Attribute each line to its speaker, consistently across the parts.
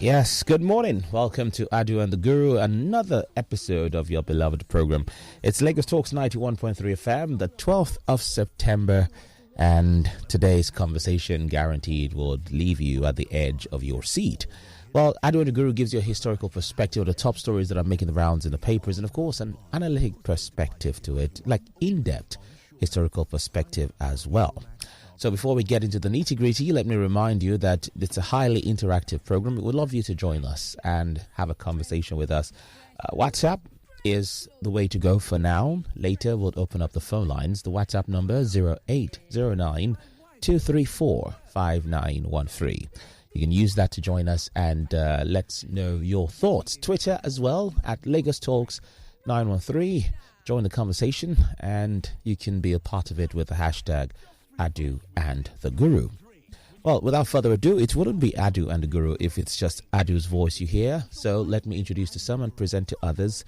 Speaker 1: Yes, good morning. Welcome to Adu and the Guru, another episode of your beloved program. It's Lagos Talks 91.3 FM, the 12th of September, and today's conversation guaranteed will leave you at the edge of your seat. Well, Adu and the Guru gives you a historical perspective of the top stories that are making the rounds in the papers, and of course, an analytic perspective to it, like in-depth historical perspective as well. So before we get into the nitty-gritty, let me remind you that it's a highly interactive program. We would love you to join us and have a conversation with us. WhatsApp is the way to go for now. Later, we'll open up the phone lines. The WhatsApp number 0809 234 5913. You can use that to join us and let's know your thoughts. Twitter as well, at Lagos Talks 913. Join the conversation and you can be a part of it with the hashtag Adu and the Guru. Well, without further ado, it wouldn't be Adu and the Guru if it's just Adu's voice you hear. So let me introduce to some and present to others.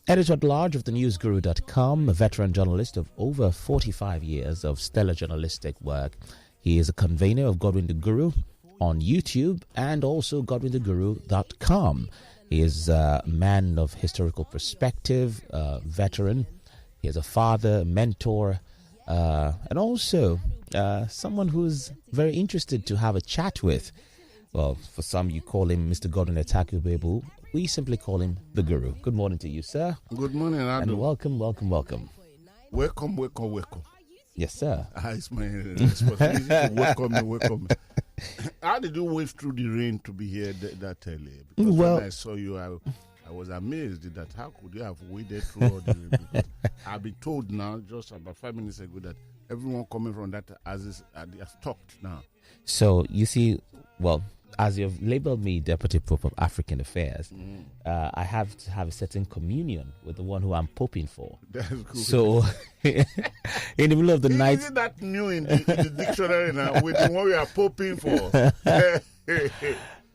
Speaker 1: Editor-at-large of thenewsguru.com, a veteran journalist of over 45 years of stellar journalistic work. He is a convener of Godwin the Guru on YouTube and also godwintheguru.com. He is a man of historical perspective, veteran. He is a father, mentor, and also someone who's very interested to have a chat with. Well, for some, you call him Mr. Godwin Atiku. We simply call him the Guru. Good morning to you, sir.
Speaker 2: Good morning, Adu.
Speaker 1: And welcome.
Speaker 2: Welcome.
Speaker 1: Yes, sir.
Speaker 2: It's my responsibility to welcome me. How did you wade through the rain to be here that early? Because when I saw you, I was amazed that how could you have waded through all the rain? Because I've been told now, just about 5 minutes ago, that everyone coming from that has stopped now.
Speaker 1: So, you see, well, as you've labeled me Deputy Pope of African Affairs, I have to have a certain communion with the one who I'm poping for.
Speaker 2: That's good.
Speaker 1: So, in the middle of the night...
Speaker 2: Isn't that new in the dictionary now, with the one we are poping for?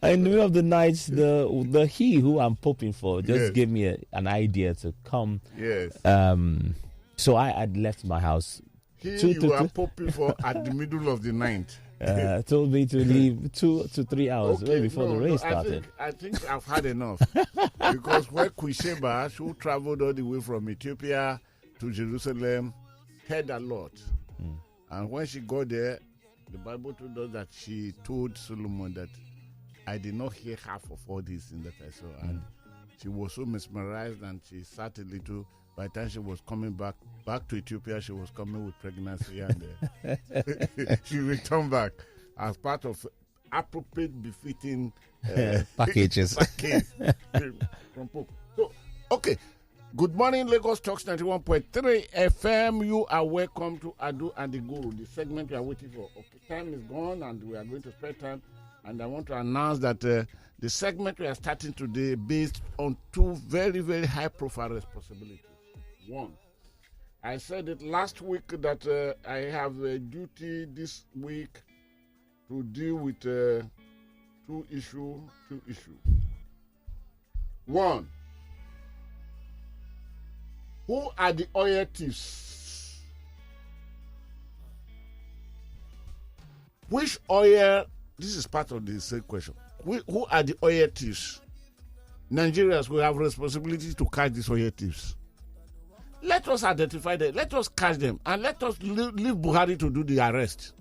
Speaker 1: In the middle of the night, the he who I'm poping for just gave me an idea to come.
Speaker 2: Yes.
Speaker 1: So I had left my house.
Speaker 2: You are poping for at the middle of the night.
Speaker 1: Told me to leave 2 to 3 hours way before the rain started.
Speaker 2: I think I've had enough. Because where Kwisheba, who traveled all the way from Ethiopia to Jerusalem, heard a lot. And when she got there, the Bible told us that she told Solomon that I did not hear half of all these things that I saw. And she was so mesmerized and she sat a little. By the time she was coming back to Ethiopia, she was coming with pregnancy and she returned back as part of appropriate, befitting
Speaker 1: packages.
Speaker 2: From Pope. So, okay. Good morning, Lagos Talks 91.3 FM. You are welcome to Adu and the Guru, the segment we are waiting for. Okay, time is gone and we are going to spend time. And I want to announce that the segment we are starting today based on two very, very high-profile responsibilities. One, I said it last week that I have a duty this week to deal with two issues. One, who are the oil thieves? Which oil? This is part of the same question. Who are the oil thieves? Nigerians will have responsibility to catch these oil thieves. Let us identify them. Let us catch them. And let us leave Buhari to do the arrest.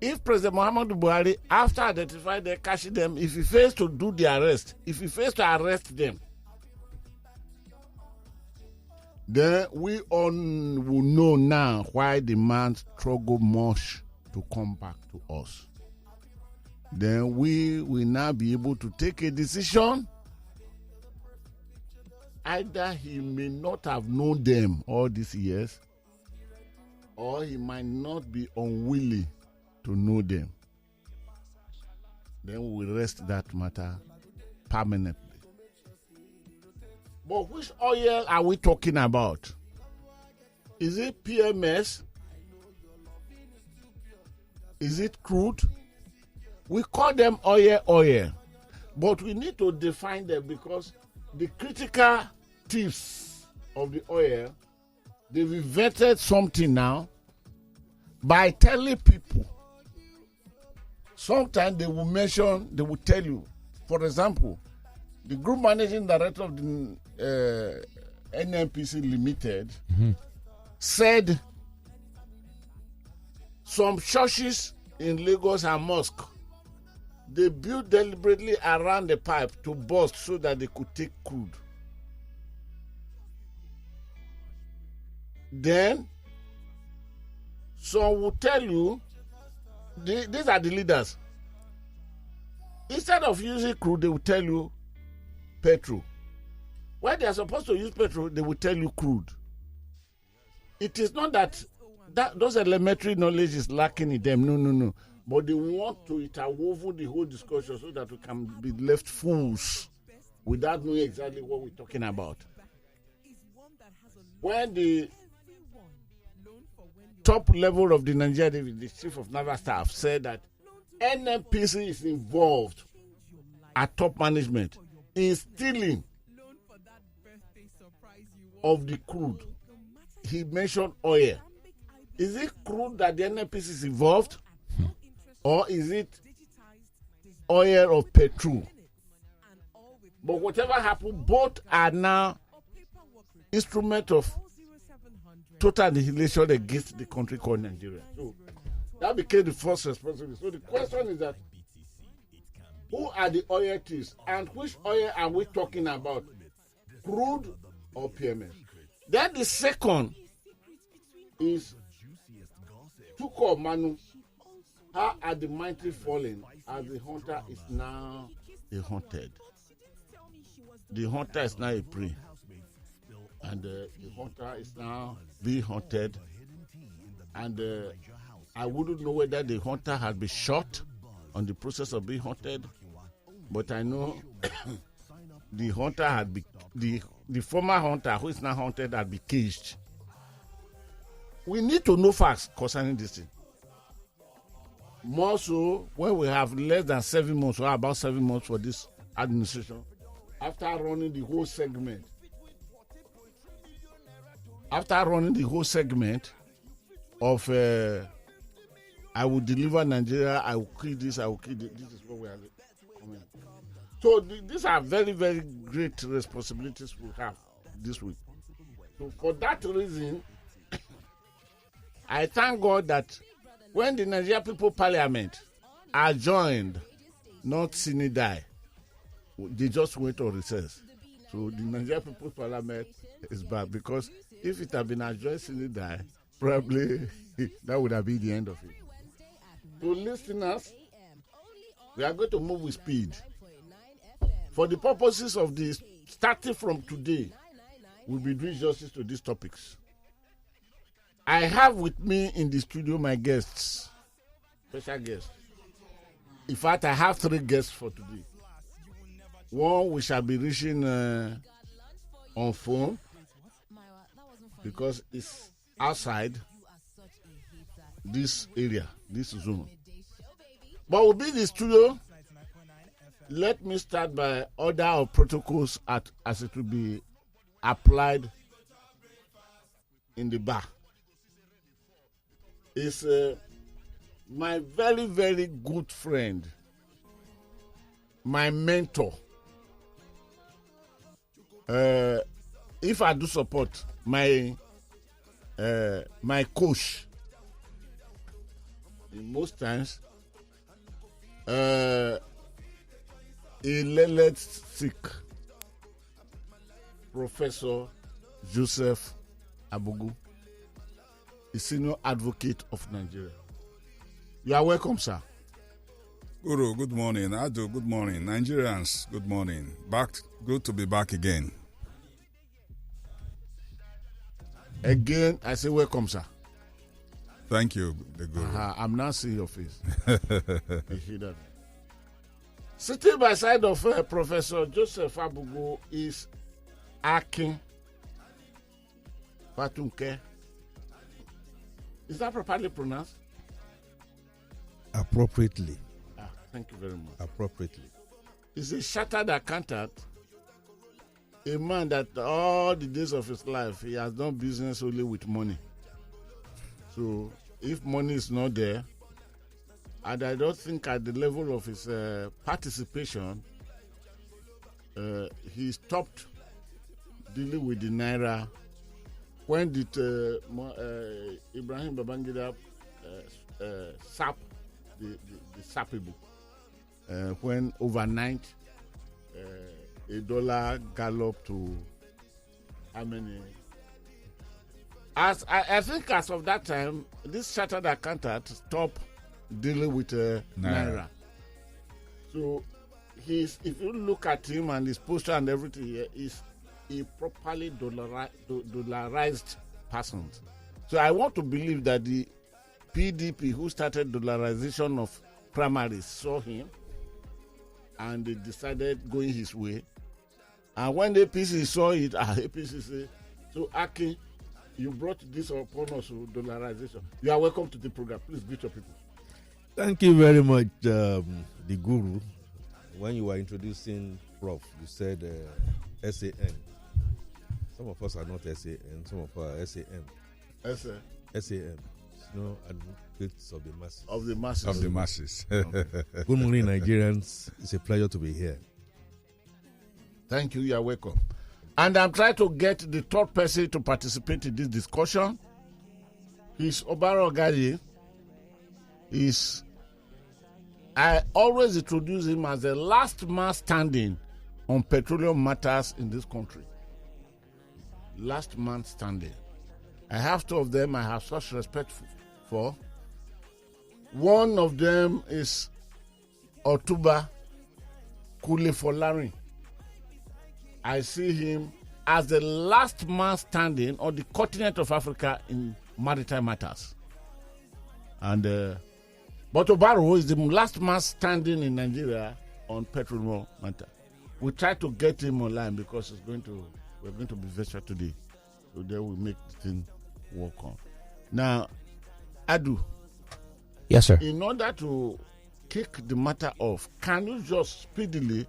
Speaker 2: If President Muhammadu Buhari, after identifying them, catching them, if he fails to do the arrest, if he fails to arrest them, then we all will know now why the man struggled much to come back to us. Then we will now be able to take a decision. Either he may not have known them all these years, or he might not be unwilling to know them. Then we will rest that matter permanently. But which oil are we talking about? Is it PMS? Is it crude? We call them oil. But we need to define them because the critical thieves of the oil, they've invented something now by telling people sometimes they will tell you, for example, the group managing director of the NNPC Limited said some churches in Lagos and mosque, they built deliberately around the pipe to burst so that they could take crude. Then, some will tell you, these are the leaders. Instead of using crude, they will tell you petrol. When they are supposed to use petrol, they will tell you crude. It is not that those elementary knowledge is lacking in them. No. But they want to interwoven the whole discussion so that we can be left fools without knowing exactly what we're talking about. When the top level of the Nigerian, the chief of naval staff, said that NNPC is involved at top management in stealing of the crude, he mentioned oil. Is it crude that the NNPC is involved? Or is it oil or petrol? But whatever happened, both are now instrument of total annihilation against the country called Nigeria. So that became the first responsibility. So the question is that who are the oil thieves and which oil are we talking about? Crude or PMS? Then the second is Tukur Mamu. How are the mighty fallen as the hunter is now a hunted? The hunter is now a prey. And the hunter is now being hunted. And I wouldn't know whether the hunter had been shot on the process of being hunted. But I know the hunter had been, the former hunter who is now hunted had been caged. We need to know facts concerning this thing. More so when we have less than 7 months, or about 7 months for this administration, after running the whole segment. Of I will deliver Nigeria, I will kill this, I will kill this. This is what we are coming. So these are very, very great responsibilities we have this week. So for that reason, I thank God that when the Nigerian People Parliament adjourned, not sine die, they just went on recess. So the Nigerian People Parliament is back, because if it had been adjourned sine die, probably that would have been the end of it. To listeners, we are going to move with speed. For the purposes of this, starting from today, we'll be doing justice to these topics. I have with me in the studio my guests, special guests. In fact, I have 3 guests for today. One, we shall be reaching on phone because it's outside this area, this zone. But we'll be in the studio. Let me start by order of protocols as it will be applied in the bar. It's my very, very good friend, my mentor. If I do support, my coach. In most times, let's seek Professor Joseph Abugu, a senior advocate of Nigeria. You are welcome, sir.
Speaker 3: Guru, good morning. Adu, good morning. Nigerians, good morning. Good to be back again.
Speaker 2: Again, I say welcome, sir.
Speaker 3: Thank you, the Guru.
Speaker 2: I'm not seeing your face. You see that? Sitting by side of Professor Joseph Abugu is Akin Fatunke. Is that properly pronounced?
Speaker 4: Appropriately.
Speaker 2: Thank you very much.
Speaker 4: Appropriately.
Speaker 2: He's a chartered accountant, a man that all the days of his life he has done business only with money. So if money is not there, And I don't think at the level of his participation, he stopped dealing with the Naira. When did Ibrahim Babangida sap the sappable? When overnight a dollar galloped to how many? As I think as of that time, this chartered accountant stopped dealing with Naira. So if you look at him and his posture and everything here, is a properly dollarized person. So I want to believe that the PDP who started dollarization of primaries saw him and they decided going his way. And when the APC saw it, APC said, so Akin, you brought this upon us, dollarization. You are welcome to the program. Please greet your people.
Speaker 4: Thank you very much, the guru. When you were introducing Prof, you said SAN. Some of us are not SAN, some of us are SAM. SAM. No advocates of the masses.
Speaker 2: Of the masses.
Speaker 3: Of the masses.
Speaker 4: Okay. Good morning, Nigerians. It's a pleasure to be here.
Speaker 2: Thank you. You are welcome. And I'm trying to get the third person to participate in this discussion. He's Obaro Gadi. I always introduce him as the last man standing on petroleum matters in this country. Last man standing. I have two of them I have such respect for. One of them is Otuba Kule-Folarin. I see him as the last man standing on the continent of Africa in maritime matters. And but Obaro is the last man standing in Nigeria on petrol matter. We try to get him online because we're going to be virtual today. So then we make the thing work on. Now, Adu.
Speaker 1: Yes, sir.
Speaker 2: In order to kick the matter off, can you just speedily,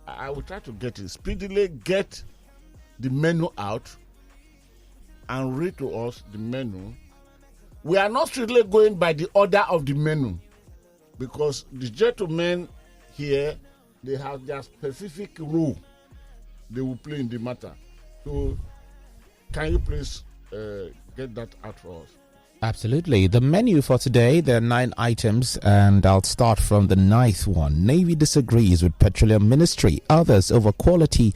Speaker 2: I will try to get it, speedily get the menu out and read to us the menu. We are not strictly going by the order of the menu because the gentlemen here, they have their specific role they will play in the matter. So, can you please get that out for us?
Speaker 1: Absolutely. The menu for today, there are 9 items, and I'll start from the 9th one. Navy disagrees with Petroleum Ministry. Others over quantity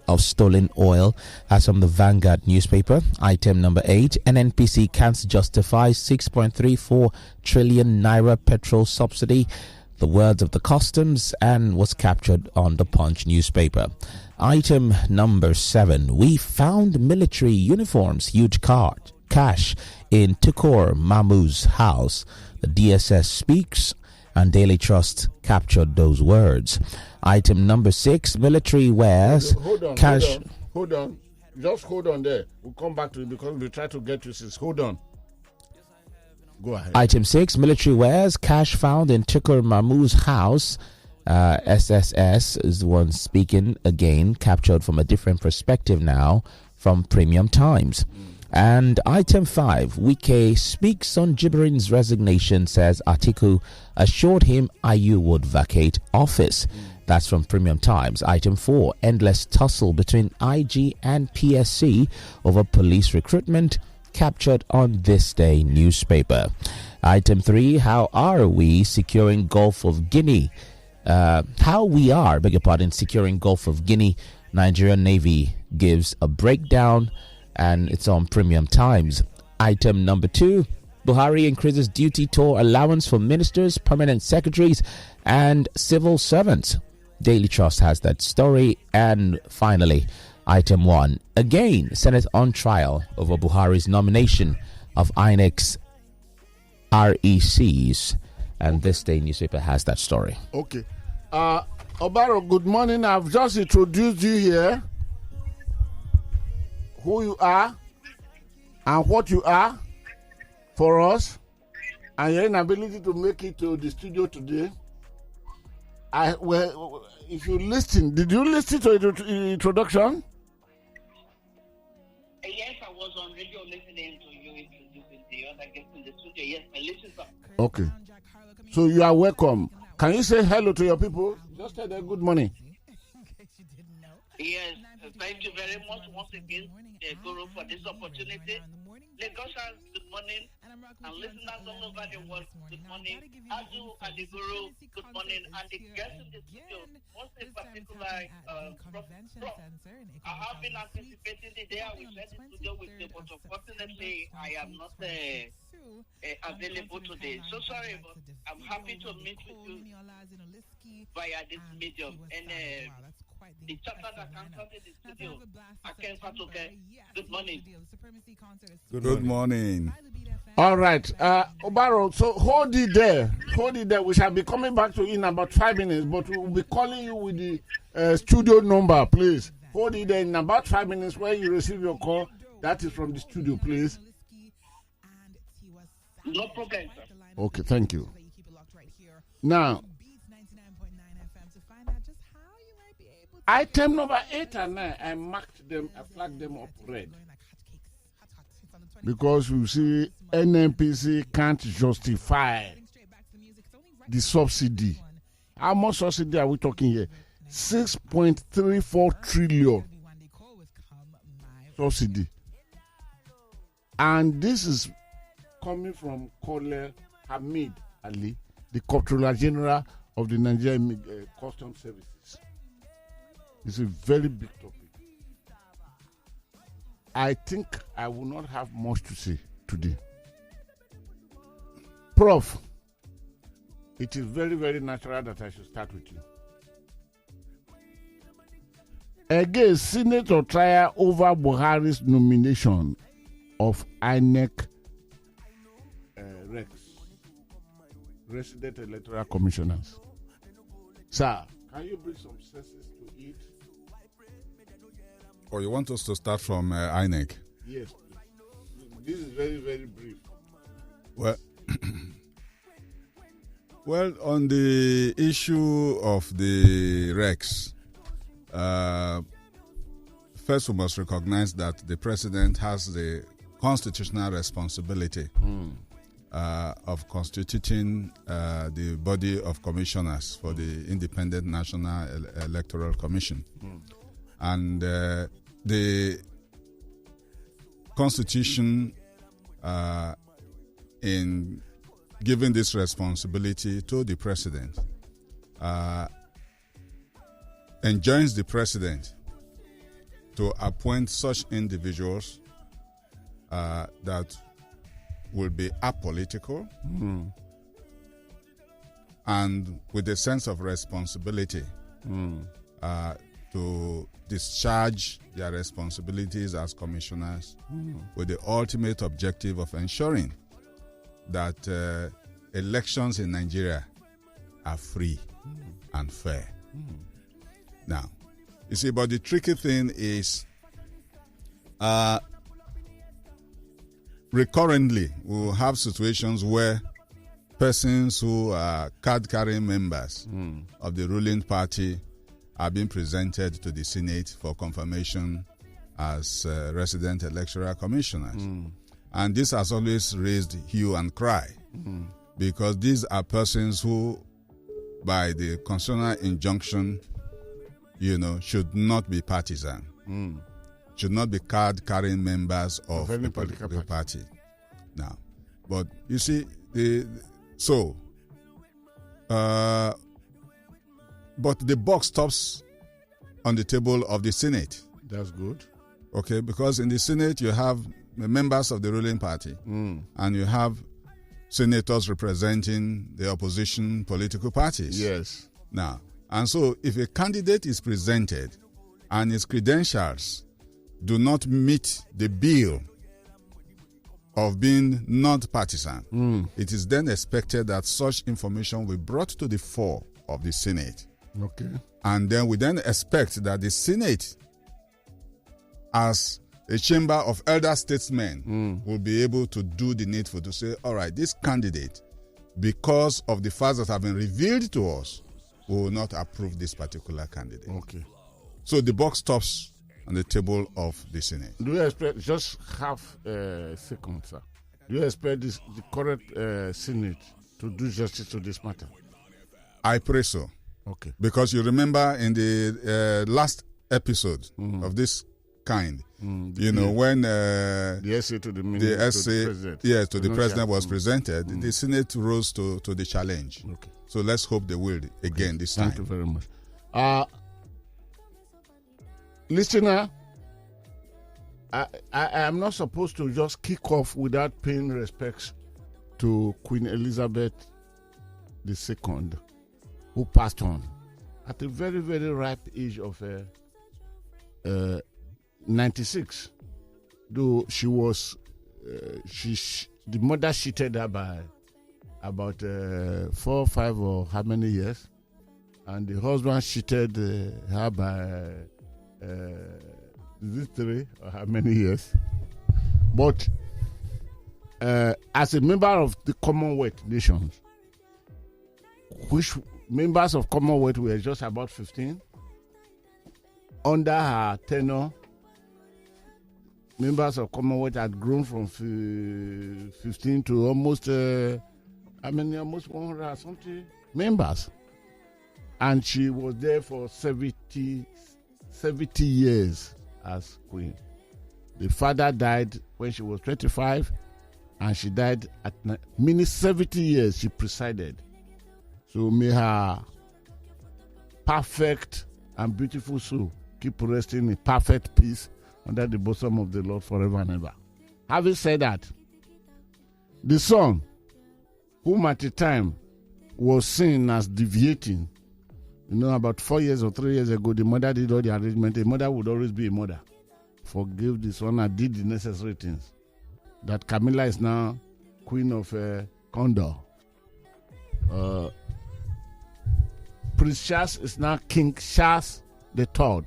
Speaker 1: of stolen oil, as from the Vanguard newspaper. Item number 8, NNPC can't justify 6.34 trillion naira petrol subsidy. The words of the customs, and was captured on the Punch newspaper. Item number 7, we found military uniforms, huge cash in Tukur Mamu's house. The DSS speaks, and Daily Trust captured those words. Item number 6, military wears cash.
Speaker 2: Hold on. Just hold on there. We'll come back to it because we try to get you since. Hold on. Go ahead.
Speaker 1: Item 6, military wears cash found in Tukur Mamu's house. SSS is the one speaking again, captured from a different perspective now from Premium Times. And item 5, Wike speaks on Jibrin's resignation, says Atiku assured him IU would vacate office. That's from Premium Times. Item 4, endless tussle between IG and PSC over police recruitment, captured on Thisday newspaper. Item 3, how are we securing Gulf of Guinea? Securing Gulf of Guinea. Nigerian Navy gives a breakdown, and it's on Premium Times. Item number 2, Buhari increases duty tour allowance for ministers, permanent secretaries, and civil servants. Daily Trust has that story. And finally, item 1, again, Senate on trial over Buhari's nomination of INEC's RECs. And this day newspaper has that story.
Speaker 2: Okay. Obaro, good morning. I've just introduced you here, who you are and what you are for us, and your inability to make it to the studio today. If you listen, did you listen to the introduction?
Speaker 5: Yes, I was on radio listening to you. introducing the other guest in the studio. Yes, I listen, sir.
Speaker 2: Okay. So you are welcome. Can you say hello to your people? Just tell them good morning.
Speaker 5: Yes, thank you very much once again, Guru, for this opportunity. Lagosians, good morning. And listeners all over the world, good morning. Adu and the Guru, good morning. And the guests in the studio, most in particular, Prof. I have been anticipating the day I will share the studio with you, but unfortunately, I am not available today. So sorry, but I'm happy to meet with you via this medium. And the chartered accountant in the studio, Akin, Fatunke, good morning.
Speaker 3: Good morning.
Speaker 2: All right. Obaro, so hold it there. Hold it there. We shall be coming back to you in about 5 minutes, but we will be calling you with the studio number, please. Hold it there in about 5 minutes when you receive your call. That is from the studio, please.
Speaker 5: No problem, sir.
Speaker 2: Okay, thank you. Now, item number 8 and 9, I marked them, I flagged them up red. Because you see, NNPC can't justify the subsidy. How much subsidy are we talking here? 6.34 trillion subsidy. And this is coming from Colonel Hamid Ali, the Comptroller General of the Nigerian Customs Services. It's a very big topic. I think I will not have much to say today. Prof, it is very, very natural that I should start with you. Again, Senator trial over Buhari's nomination of INEC resident electoral commissioners. Sir, can you bring some senses to it?
Speaker 3: Or you want us to start from INEC?
Speaker 2: Yes. This is very, very brief.
Speaker 3: Well, well, on the issue of the Rex, first we must recognize that the president has the constitutional responsibility of constituting the body of commissioners for the Independent National Electoral Commission. And the Constitution, in giving this responsibility to the president, enjoins the president to appoint such individuals that will be apolitical and with a sense of responsibility to discharge their responsibilities as commissioners with the ultimate objective of ensuring that elections in Nigeria are free and fair. Now, you see, but the tricky thing is recurrently we will have situations where persons who are card-carrying members of the ruling party are being presented to the Senate for confirmation as resident electoral commissioners. And this has always raised hue and cry because these are persons who, by the constitutional injunction, should not be partisan, should not be card-carrying members of a political party. Now, but you see, but the buck stops on the table of the Senate.
Speaker 2: That's good.
Speaker 3: Okay, because in the Senate you have the members of the ruling party and you have senators representing the opposition political parties.
Speaker 2: Yes.
Speaker 3: Now, and so if a candidate is presented and his credentials do not meet the bill of being not partisan, it is then expected that such information will be brought to the fore of the Senate.
Speaker 2: Okay.
Speaker 3: And then we then expect that the Senate, as a chamber of elder statesmen, will be able to do the needful to say, all right, this candidate, because of the facts that have been revealed to us, we will not approve this particular candidate.
Speaker 2: Okay.
Speaker 3: So the buck stops on the table of the Senate.
Speaker 2: Do you expect, just half a second, sir, do you expect the current Senate to do justice to this matter?
Speaker 3: I pray so.
Speaker 2: Okay.
Speaker 3: Because you remember in the last episode of this kind, when
Speaker 2: the essay to the president,
Speaker 3: to the president was presented, the Senate rose to the challenge.
Speaker 2: Okay.
Speaker 3: So let's hope they will again this time.
Speaker 2: Thank you very much. Listener, I am not supposed to just kick off without paying respects to Queen Elizabeth II, who passed on at a very, very ripe age of 96. Though she was, the mother cheated her by about 4 or 5 or how many years, and the husband cheated her by 3 or how many years. But as a member of the Commonwealth nations, which members of Commonwealth were just about 15, under her tenure, members of Commonwealth had grown from 15 to almost almost 100 something members, and she was there for 70 years as queen. The father died when she was 25, and she died at 70 years she presided. So may her perfect and beautiful soul keep resting in perfect peace under the bosom of the Lord forever and ever. Having said that, the son, whom at the time was seen as deviating, about 4 years or 3 years ago, the mother did all the arrangement. A mother would always be a mother. Forgive the son and did the necessary things. That Camilla is now queen of Condor. Prince Charles is now King Charles III.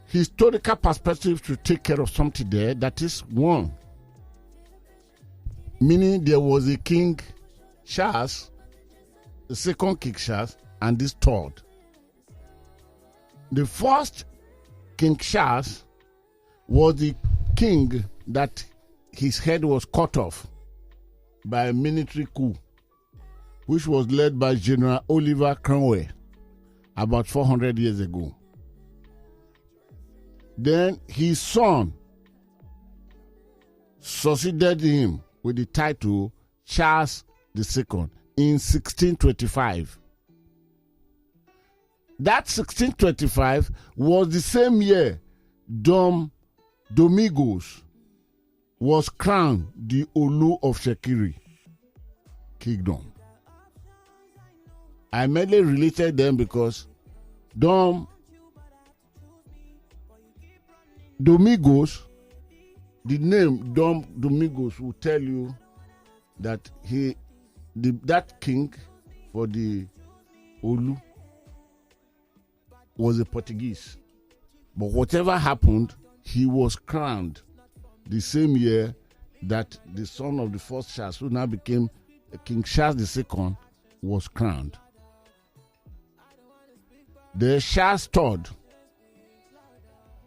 Speaker 2: Historical perspective to take care of something there. That is one. Meaning there was a King Charles, the second King Charles, and this third. The first King Charles was the king that his head was cut off by a military coup, which was led by General Oliver Cromwell about 400 years ago. Then his son succeeded him with the title Charles II in 1625. That 1625 was the same year Domingos was crowned the Olu of Shekiri Kingdom. I mainly related them because Domingos, the name Domingos will tell you that that king for the Olu was a Portuguese. But whatever happened, he was crowned the same year that the son of the first Charles, who now became King Charles II, was crowned. The Charles III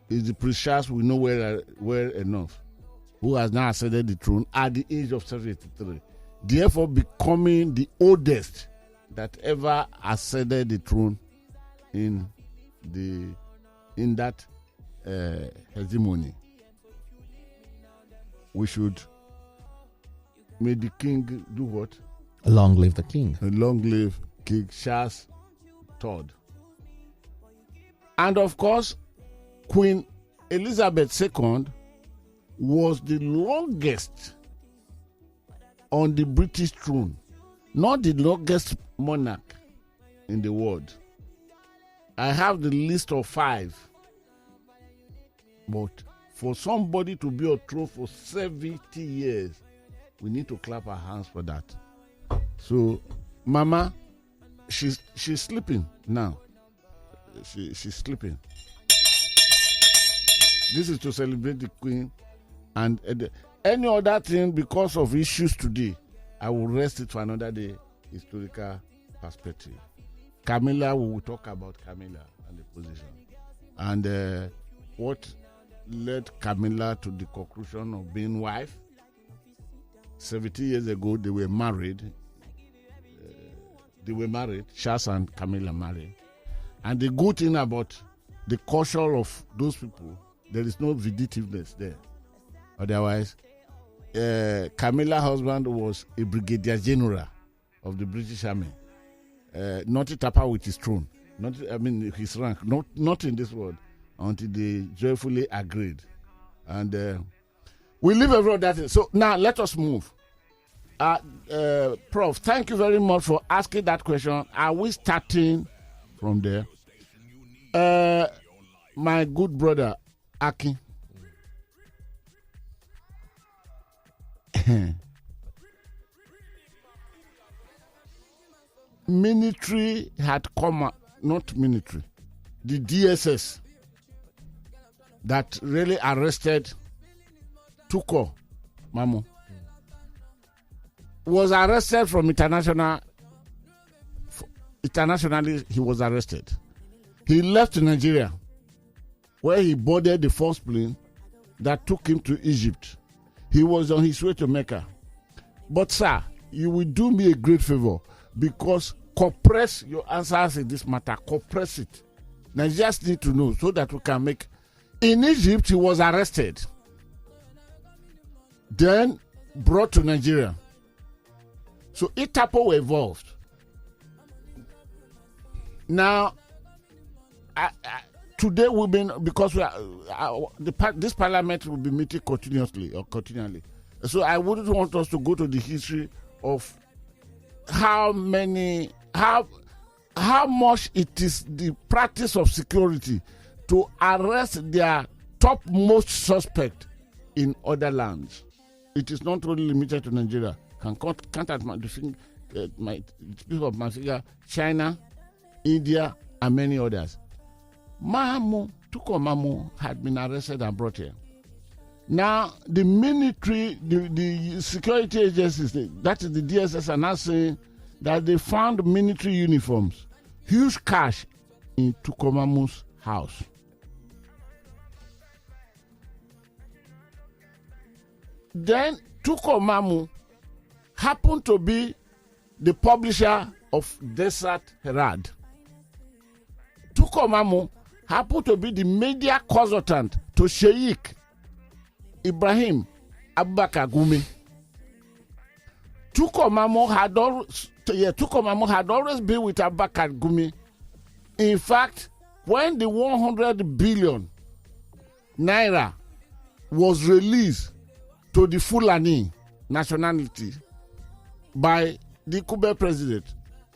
Speaker 2: is the Prince Charles we know well enough, who has now ascended the throne at the age of 73, therefore becoming the oldest that ever ascended the throne in that hegemony. We should may the king do what?
Speaker 1: Long live the king.
Speaker 2: Long live King Charles III. And of course, Queen Elizabeth II was the longest on the British throne, not the longest monarch in the world. I have the list of 5. But for somebody to be on throne for 70 years, we need to clap our hands for that. So, Mama, she's sleeping now. She's sleeping. This is to celebrate the Queen. And any other thing, because of issues today, I will rest it for another day, historical perspective. Camilla, we will talk about Camilla and the position. And what led Camilla to the conclusion of being wife? 70 years ago, they were married. Charles and Camilla married. And the good thing about the culture of those people, there is no vindictiveness there. Otherwise, Camilla's husband was a brigadier general of the British Army. Not to tap out with his throne, his rank, not in this world, until they joyfully agreed. And we leave everyone that. So now let us move. Prof, thank you very much for asking that question. Are we starting from there? My good brother, Akin. Military had come out, not military, the DSS that really arrested Tukur Mamu was arrested from internationally. He was arrested. He left Nigeria, where he boarded the first plane that took him to Egypt. He was on his way to Mecca. But sir, you will do me a great favor, because compress your answers in this matter. Compress it. Nigerians need to know so that we can make. In Egypt, he was arrested, then brought to Nigeria. So Itapo were involved. Now, today we've been, because we are, this parliament will be meeting continually. So I wouldn't want us to go to the history of how much it is the practice of security to arrest their topmost suspect in other lands. It is not only limited to Nigeria. Can count at my people of my finger, China, India, and many others. Tukur Mamu had been arrested and brought here. Now, the military, the security agencies, that is the DSS, are now saying that they found military uniforms, huge cash in Tukur Mamu's house. Then Tukur Mamu happened to be the publisher of Desert Herald. Tukur Mamu happened to be the media consultant to Sheikh Ibrahim Abubakar Gumi. Tukur Mamu had always been with Abubakar Gumi. In fact, when the 100 billion naira was released to the Fulani nationality by the Kube president,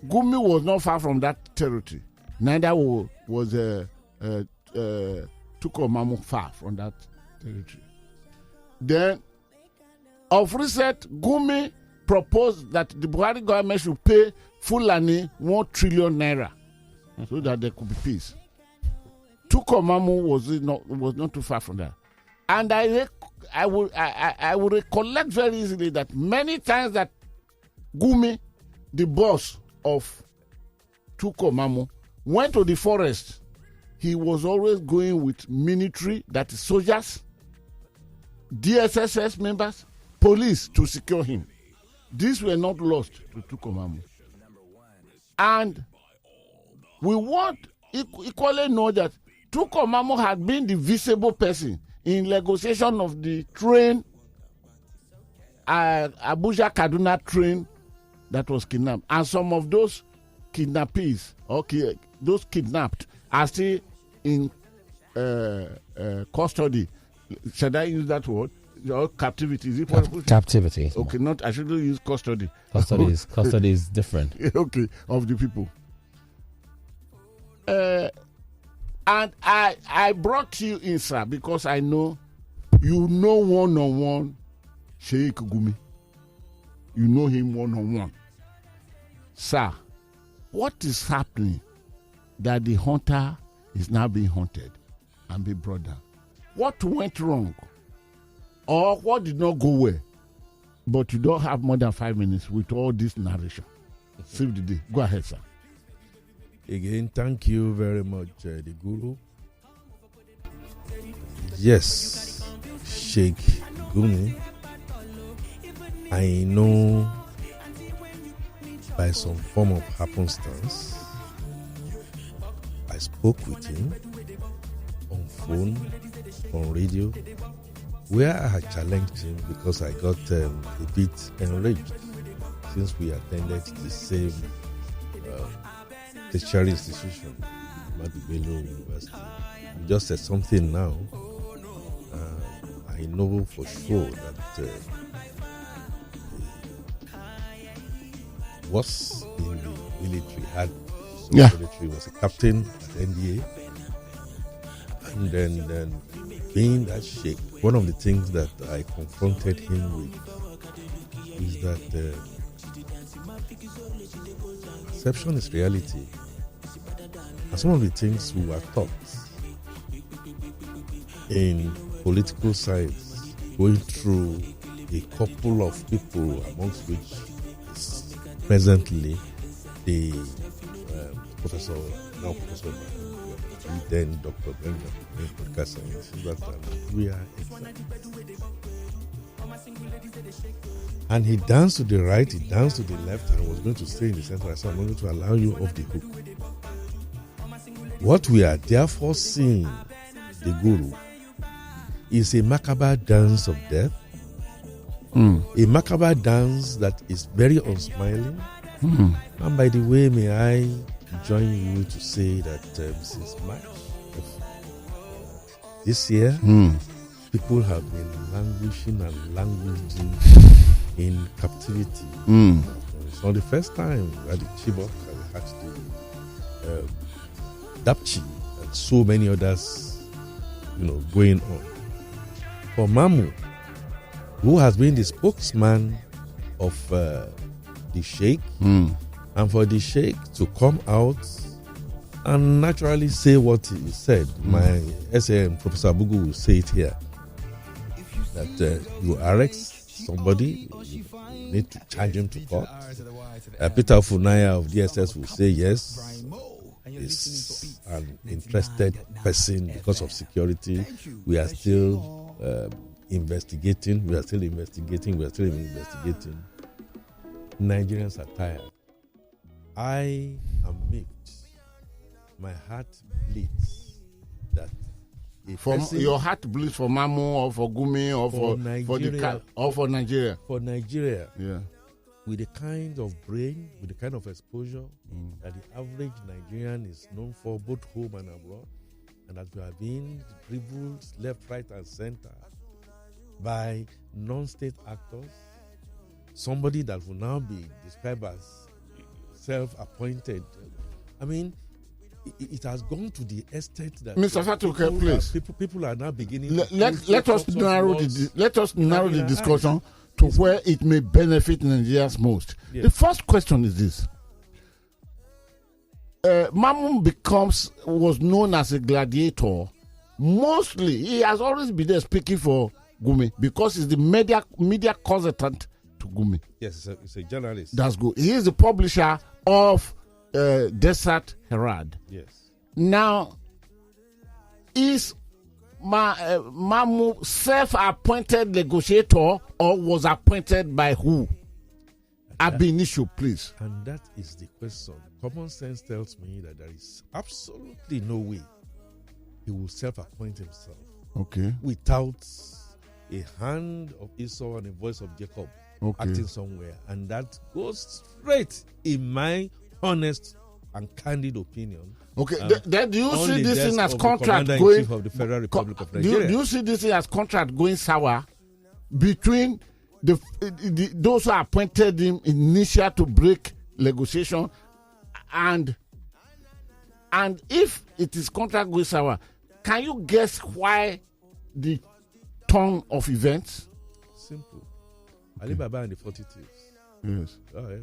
Speaker 2: Gumi was not far from that territory. Neither was Tukur Mamu far from that territory. Then, of recent, Gumi proposed that the Buhari government should pay Fulani 1 trillion naira so that there could be peace. Tukur Mamu was not too far from that. And I will recollect very easily that many times that Gumi, the boss of Tukur Mamu, went to the forest, he was always going with military, that is soldiers, DSSS members, police to secure him. These were not lost to Tukur Mamu. And we want equally know that Tukur Mamu had been the visible person in negotiation of the train, Abuja Kaduna train that was kidnapped. And some of those kidnappees, those kidnapped, are still in custody. Should I use that word? Or captivity? Is it
Speaker 1: captivity?
Speaker 2: Okay, not. I shouldn't use custody.
Speaker 1: Custody is different.
Speaker 2: Okay, of the people. And I brought you in, sir, because I know you know one-on-one Sheikh Gumi. You know him one-on-one. Sir, what is happening that the hunter is now being hunted and being brought down? What went wrong? Or what did not go well? But you don't have more than 5 minutes with all this narration. Save the day. Go ahead, sir.
Speaker 4: Again, thank you very much, the Guru. Yes, Sheikh Gumi, I know by some form of happenstance, I spoke with him on phone, on radio, where I had challenged him because I got a bit enraged since we attended the same tertiary institution, Madubelo University. You just said something now. I know for sure that was in the military, military, was a captain at NDA, and then being that sheikh, one of the things that I confronted him with is that perception is reality, and some of the things we were taught in political science, going through a couple of people, amongst which is presently the Professor, now Professor, then Dr. Benga, in political science, that we are exact. And he danced to the right, he danced to the left, and was going to stay in the center. I said, I'm not going to allow you off the hook. What we are therefore seeing, the guru, is a macabre dance of death, a macabre dance that is very unsmiling. And by the way, may I join you to say that since March of this year, people have been languishing and languishing in captivity. It's not the first time that the Chibok had the Dapchi and so many others, going on. For Mamu, who has been the spokesman of the Sheikh, and for the Sheikh to come out and naturally say what he said, my SAM, Professor Abugu, will say it here, that you arrest somebody, you need to charge him to court. Peter Funaya of DSS will say yes, is an interested person because of security. We are still investigating. Nigerians are tired. I am mixed. My heart bleeds that
Speaker 2: your heart bleeds for Mamu or for Gumi or for Nigeria, for Nigeria.
Speaker 4: For Nigeria.
Speaker 2: Yeah.
Speaker 4: With the kind of brain, with the kind of exposure that the average Nigerian is known for, both home and abroad, and that we are being dribbled left, right, and center by non-state actors, somebody that will now be described as self-appointed. I mean, it has gone to the extent that
Speaker 2: Mr. Fatunke, please.
Speaker 4: People are now beginning.
Speaker 2: Let us narrow the discussion to where it may benefit Nigerians most. Yes. The first question is this: Mamu was known as a gladiator. Mostly, he has always been there speaking for Gumi because he's the media consultant to Gumi.
Speaker 4: Yes, he's a journalist.
Speaker 2: That's good. He is the publisher of Desert Herald.
Speaker 4: Yes.
Speaker 2: Now, is Mamu self-appointed negotiator or was appointed by who? Ab initio, please.
Speaker 4: And that is the question. Common sense tells me that there is absolutely no way he will self-appoint himself.
Speaker 2: Okay.
Speaker 4: Without a hand of Esau and a voice of Jacob acting somewhere. And that goes straight in my honest and candid opinion.
Speaker 2: Okay, then do you see this thing as contract going
Speaker 4: of the Federal Republic of Nigeria?
Speaker 2: Do you see this thing as contract going sour between those who appointed him initial to break negotiation, and if it is contract going sour, can you guess why the turn of events?
Speaker 4: Simple. Alibaba and the 40 thieves.
Speaker 2: Yes.
Speaker 4: Oh yeah.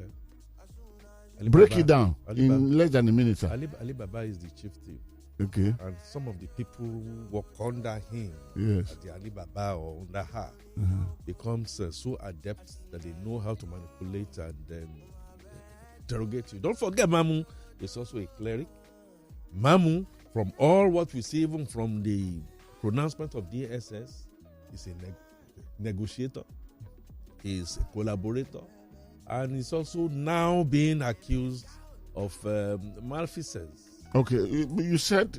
Speaker 2: Break it down in less than a minute, sir.
Speaker 4: Alibaba is the chief thief.
Speaker 2: Okay.
Speaker 4: And some of the people who work under him,
Speaker 2: yes,
Speaker 4: the Alibaba or under her, becomes so adept that they know how to manipulate and interrogate you. Don't forget, Mamu is also a cleric. Mamu, from all what we see, even from the pronouncement of DSS, he's a negotiator, he's a collaborator, and he's also now being accused of malfeasance.
Speaker 2: Okay, you said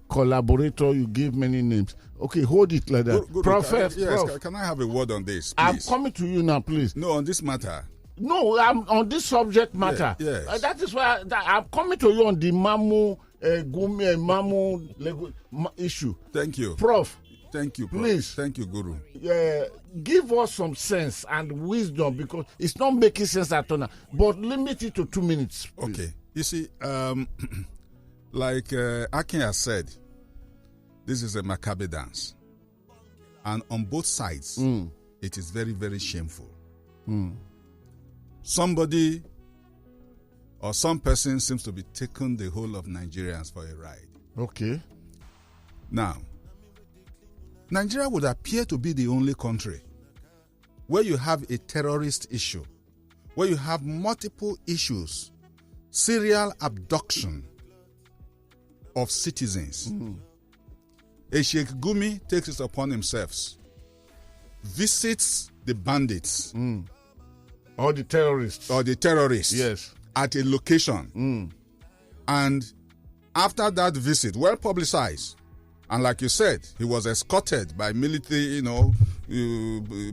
Speaker 2: collaborator, you gave many names. Okay, hold it like that. Prof.
Speaker 3: Can I have a word on this, please?
Speaker 2: I'm coming to you now, please.
Speaker 3: No, on this matter.
Speaker 2: No, I'm on this subject matter.
Speaker 3: Yes.
Speaker 2: That is why I'm coming to you on the Mamu, Gumi, Mamu issue.
Speaker 3: Thank you.
Speaker 2: Prof.
Speaker 3: Thank you, Prof.
Speaker 2: Please.
Speaker 3: Thank you, Guru.
Speaker 2: Give us some sense and wisdom, because it's not making sense at all now. But limit it to 2 minutes. Please.
Speaker 3: Okay. You see, like Akin has said, this is a macabre dance. And on both sides, it is very, very shameful. Somebody or some person seems to be taking the whole of Nigerians for a ride.
Speaker 2: Okay.
Speaker 3: Now, Nigeria would appear to be the only country where you have a terrorist issue, where you have multiple issues, serial abduction of citizens. A Sheikh Gumi takes it upon himself, visits the bandits.
Speaker 2: Or the terrorists.
Speaker 3: Yes. At a location. And after that visit, well publicized, and like you said, he was escorted by military,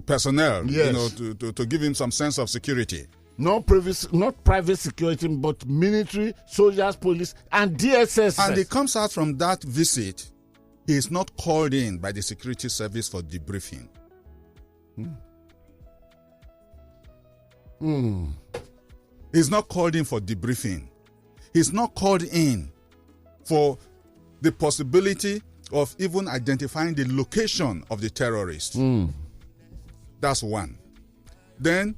Speaker 3: personnel,
Speaker 2: yes.
Speaker 3: To give him some sense of security.
Speaker 2: Not private security, but military, soldiers, police, and DSS.
Speaker 3: And he comes out from that visit, he is not called in by the security service for debriefing. He's not called in for debriefing. He's not called in for the possibility of even identifying the location of the terrorist. That's one. Then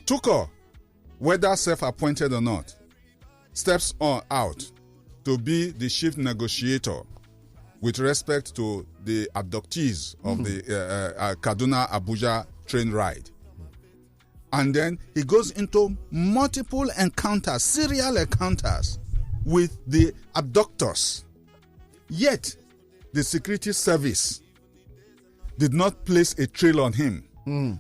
Speaker 3: Tukur, whether self-appointed or not, steps out to be the chief negotiator with respect to the abductees of the Kaduna-Abuja train ride. And then he goes into multiple encounters, serial encounters with the abductors. Yet, the security service did not place a trail on him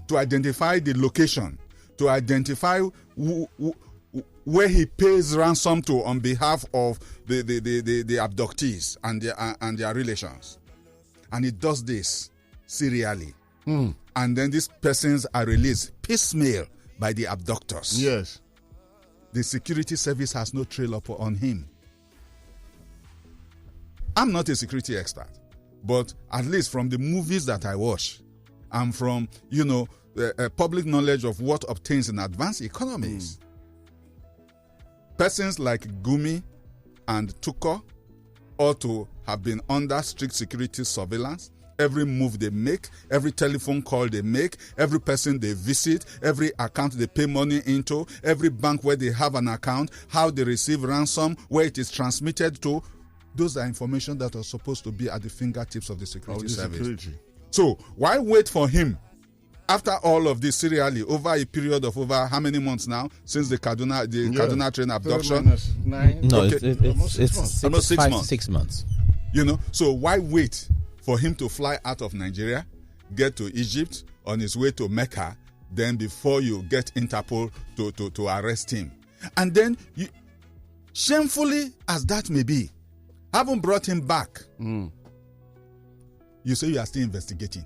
Speaker 3: to identify the location, to identify where he pays ransom to on behalf of the abductees and their relations. And he does this serially. And then these persons are released piecemeal by the abductors.
Speaker 2: Yes.
Speaker 3: The security service has no trail up on him. I'm not a security expert, but at least from the movies that I watch and from, public knowledge of what obtains in advanced economies, persons like Gumi and Tukur ought to have been under strict security surveillance. Every move they make, every telephone call they make, every person they visit, every account they pay money into, every bank where they have an account, how they receive ransom, where it is transmitted to, those are information that are supposed to be at the fingertips of the security service. So why wait for him after all of this serially over a period of over how many months now since the Kaduna train abduction?
Speaker 2: 9.
Speaker 1: No,
Speaker 3: Okay.
Speaker 1: it's
Speaker 3: almost 6
Speaker 1: 5 to
Speaker 3: months.
Speaker 1: 6 months.
Speaker 3: So why wait for him to fly out of Nigeria, get to Egypt, on his way to Mecca, then before you get Interpol to arrest him? And then, shamefully as that may be, haven't brought him back. You say you are still investigating.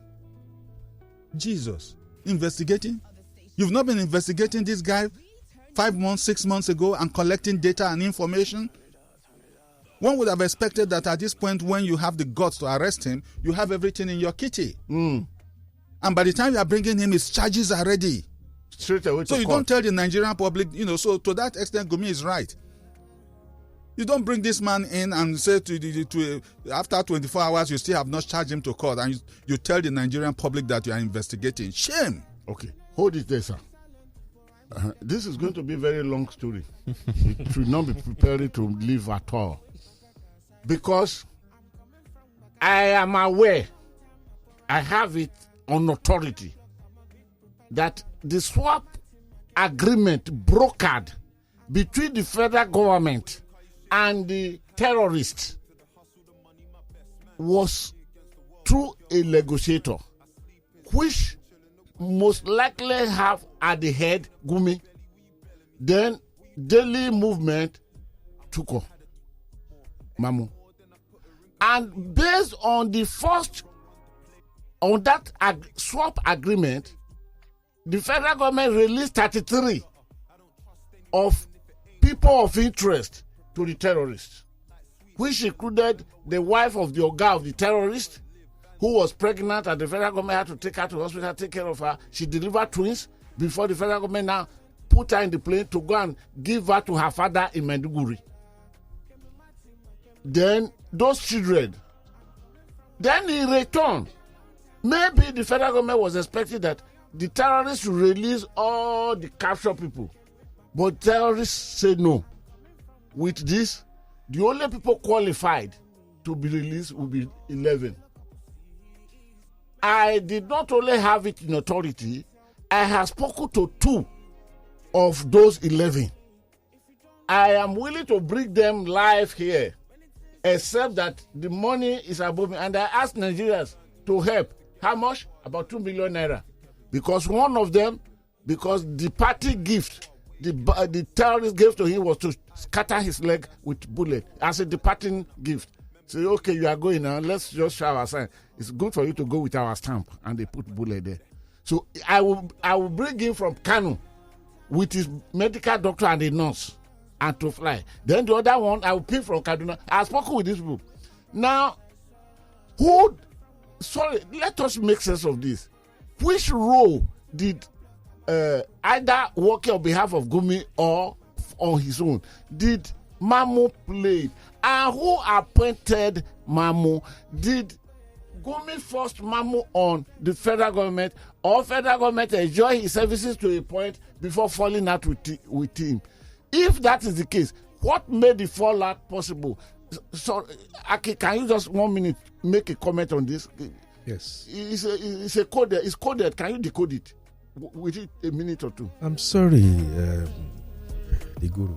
Speaker 3: Jesus, investigating? You've not been investigating this guy 5 months, 6 months ago and collecting data and information? One would have expected that at this point, when you have the guts to arrest him, you have everything in your kitty. And by the time you are bringing him, his charges are ready.
Speaker 2: Straight away
Speaker 3: So
Speaker 2: to
Speaker 3: you
Speaker 2: court.
Speaker 3: don't tell the Nigerian public, so to that extent, Gumi is right. You don't bring this man in and say after 24 hours, you still have not charged him to court, and you tell the Nigerian public that you are investigating. Shame.
Speaker 2: Okay, hold it there, sir. This is going to be a very long story. It should not be prepared to leave at all. Because I am aware, I have it on authority, that the swap agreement brokered between the federal government and the terrorists was through a negotiator, which most likely have at the head Gumi. Then daily movement Tukur Mamu. And based on that swap agreement, the federal government released 33 of people of interest to the terrorists, which included the wife of the Oga of the terrorist, who was pregnant, and the federal government had to take her to the hospital, take care of her. She delivered twins before the federal government now put her in the plane to go and give her to her father in Maiduguri. Then those children, then in return, maybe the federal government was expecting that the terrorists will release all the captured people. But terrorists said no. With this, the only people qualified to be released will be 11. I did not only have it in authority, I have spoken to 2 of those 11. I am willing to bring them live here, except that the money is above me. And I asked Nigerians to help. How much? About 2 million naira. Because one of them, because the party gift, the terrorist gave to him was to scatter his leg with bullet as a departing gift. Say, okay, you are going now. Let's just show our sign. It's good for you to go with our stamp, and they put bullet there. So I will bring him from Kano with his medical doctor and a nurse, and to fly. Then the other one I will pick from Kaduna. I have spoken with these people. Now, let us make sense of this. Which role did either working on behalf of Gumi or on his own did Mamu play? And who appointed Mamu? Did Gumi force Mamu on the federal government, or federal government enjoy his services to a point before falling out with him? If that is the case, what made the fallout possible? So, Akin, can you just 1 minute make a comment on this?
Speaker 4: Yes.
Speaker 2: It's a code. It's coded. Can you decode it within a minute or 2?
Speaker 4: I'm sorry, the Guru.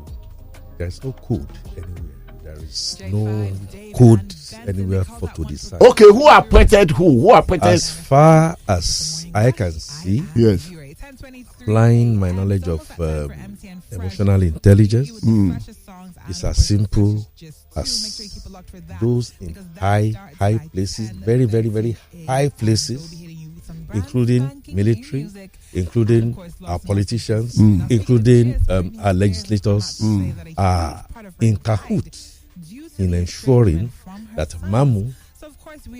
Speaker 4: There's no code anywhere. There is no code anywhere for to decide.
Speaker 2: Okay, who appointed who? Who appointed?
Speaker 4: As far as I can see,
Speaker 2: yes.
Speaker 4: Applying my knowledge of emotional intelligence is as simple as those in high places, very, very, very high places, including military, including our politicians, including our legislators, are in cahoots in ensuring that Mamu,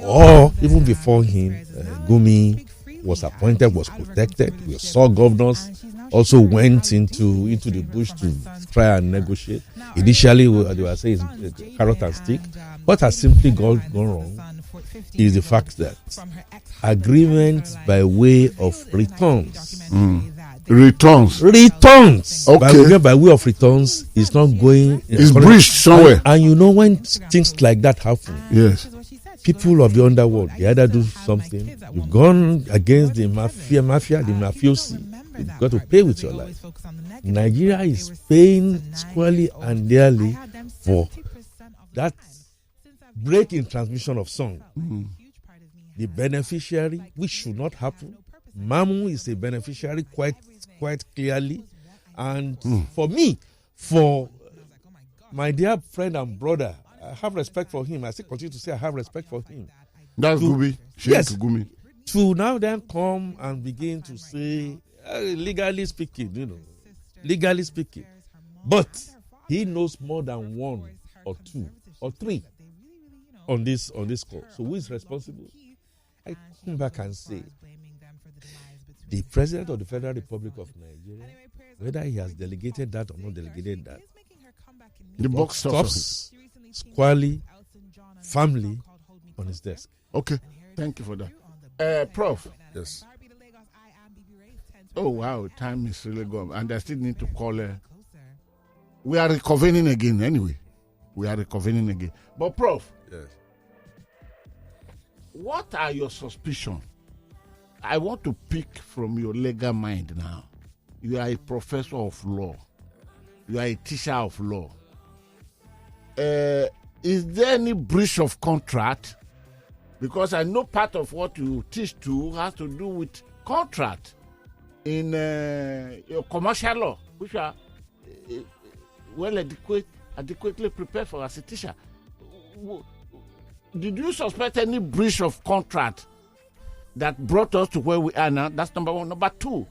Speaker 4: or even before him, Gumi, was appointed, was protected. We saw governors also went into the bush to try and negotiate. Initially, they were saying it's carrot and stick. What has simply gone wrong is the fact that agreement by way of returns.
Speaker 2: Returns.
Speaker 4: Okay. By way of returns is not going.
Speaker 2: It's breached somewhere.
Speaker 4: And you know when things like that happen.
Speaker 2: Yes.
Speaker 4: People of the underworld, they either do something. You've gone against the mafia, the mafiosi. You've got to pay with your life. Nigeria is paying squarely and dearly for that break in transmission of song. The beneficiary, which should not happen. Mamu is a beneficiary quite clearly. And for me, for my dear friend and brother, I have respect for him. I still continue to say I have respect for him.
Speaker 2: That's Gumi.
Speaker 4: Yes.
Speaker 2: Gumi.
Speaker 4: To now then come and begin to say, legally speaking, legally speaking. But he knows more than 1 or 2 or 3 on this call. So who is responsible? I come back and say, the President of the Federal Republic of Nigeria, whether he has delegated that or not delegated that,
Speaker 2: the box
Speaker 4: stops squarely, firmly on his desk.
Speaker 2: Okay, thank you for that. Prof.
Speaker 3: Yes.
Speaker 2: Oh, wow, time is really gone. And I still need to call we are reconvening again anyway. But Prof.
Speaker 3: Yes.
Speaker 2: What are your suspicions? I want to pick from your legal mind now. You are a professor of law. You are a teacher of law. Is there any breach of contract Because I know part of what you teach too has to do with contract in your commercial law, which are well adequately prepared for as a teacher. Did you suspect any breach of contract that brought us to where we are now? That's number one. Number two,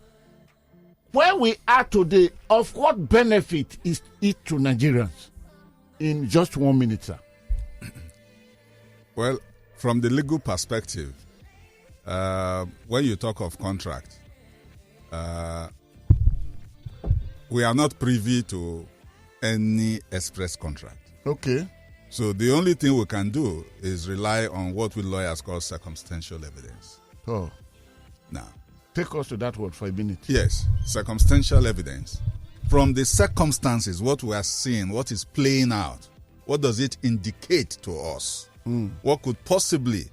Speaker 2: where we are today, of what benefit is it to Nigerians? In just 1 minute, sir.
Speaker 3: Well, from the legal perspective, when you talk of contract, we are not privy to any express contract.
Speaker 2: Okay.
Speaker 3: So the only thing we can do is rely on what we lawyers call circumstantial evidence.
Speaker 2: Oh.
Speaker 3: Now,
Speaker 2: take us to that word for a minute.
Speaker 3: Yes, circumstantial evidence. From the circumstances, what we are seeing, what is playing out, what does it indicate to us? What could possibly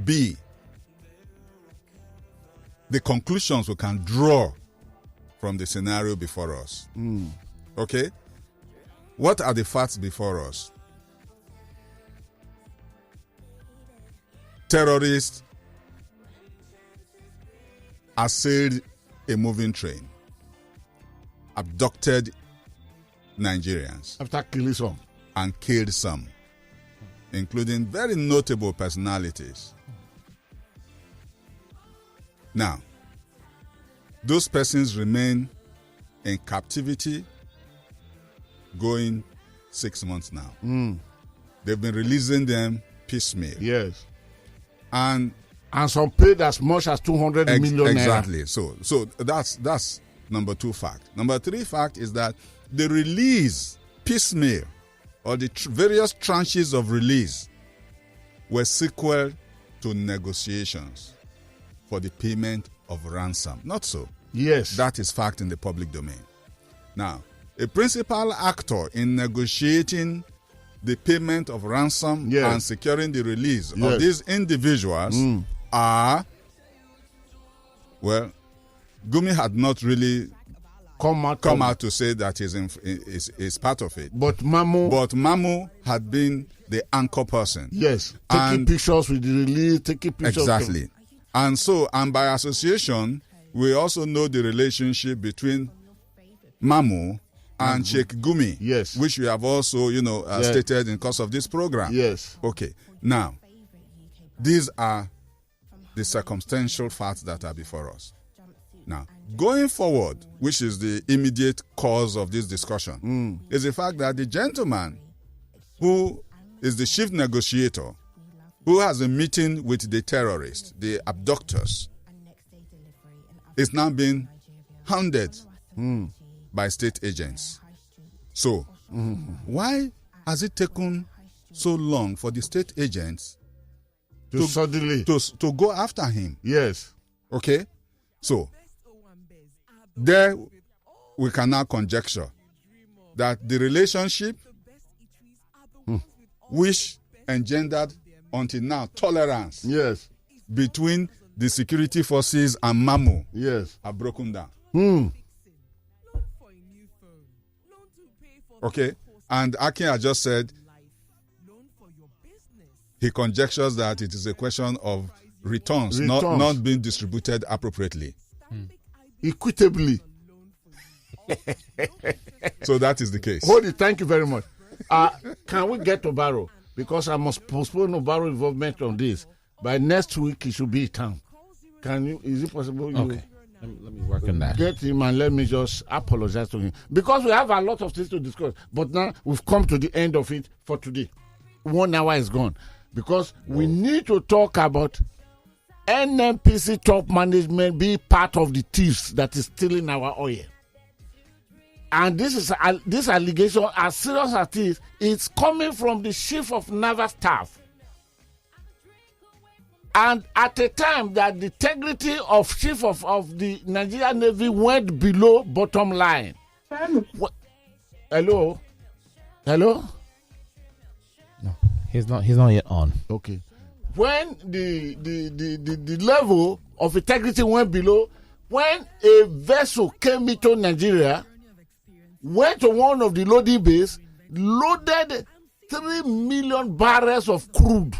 Speaker 3: be the conclusions we can draw from the scenario before us? Okay? What are the facts before us? Terrorists assailed a moving train, abducted Nigerians,
Speaker 2: After killing some.
Speaker 3: and killed some, including very notable personalities. Now, those persons remain in captivity going 6 months now. They've been releasing them piecemeal.
Speaker 2: Yes.
Speaker 3: And
Speaker 2: some paid as much as 200 million naira.
Speaker 3: exactly. So that's number 2 fact. Number 3 fact is that the release piecemeal, or the various tranches of release, were sequel to negotiations for the payment of ransom. Not so.
Speaker 2: Yes.
Speaker 3: That is fact in the public domain. Now, a principal actor in negotiating the payment of ransom and securing the release of these individuals are, well, Gumi had not really come out to say that is part of it.
Speaker 2: But Mamu
Speaker 3: had been the anchor person.
Speaker 2: Yes, taking pictures with the release, taking pictures.
Speaker 3: Exactly. And by association, we also know the relationship between Mamu and Sheikh Gumi.
Speaker 2: Yes.
Speaker 3: Which we have also, stated in course of this program.
Speaker 2: Yes.
Speaker 3: Okay. Now, these are the circumstantial facts that are before us. Now, going forward, which is the immediate cause of this discussion, is the fact that the gentleman who is the chief negotiator, who has a meeting with the terrorists, the abductors, is now being hounded by state agents. So, why has it taken so long for the state agents to go after him?
Speaker 2: Yes.
Speaker 3: Okay? So, there we can now conjecture that the relationship which engendered until now tolerance between the security forces and Mamu are broken down. Okay? And Akin has just said he conjectures that it is a question of returns. Not being distributed appropriately.
Speaker 2: Equitably.
Speaker 3: So that is the case.
Speaker 2: Hold it, thank you very much. Can we get to Barrow? Because I must postpone Barrow involvement on this. By next week, he should be in town. Is it possible?
Speaker 1: Okay. Let me work on that.
Speaker 2: Get him and let me just apologize to him. Because we have a lot of things to discuss. But now we've come to the end of it for today. 1 hour is gone. Because we need to talk about NNPC top management being part of the thieves that is stealing our oil. And this allegation, as serious as it is, it's coming from the chief of naval staff. And at a time that the integrity of chief of the Nigerian Navy went below bottom line. Hello? No,
Speaker 1: he's not yet on.
Speaker 2: Okay. When the level of integrity went below, when a vessel came into Nigeria, went to one of the loading bays, loaded 3 million barrels of crude,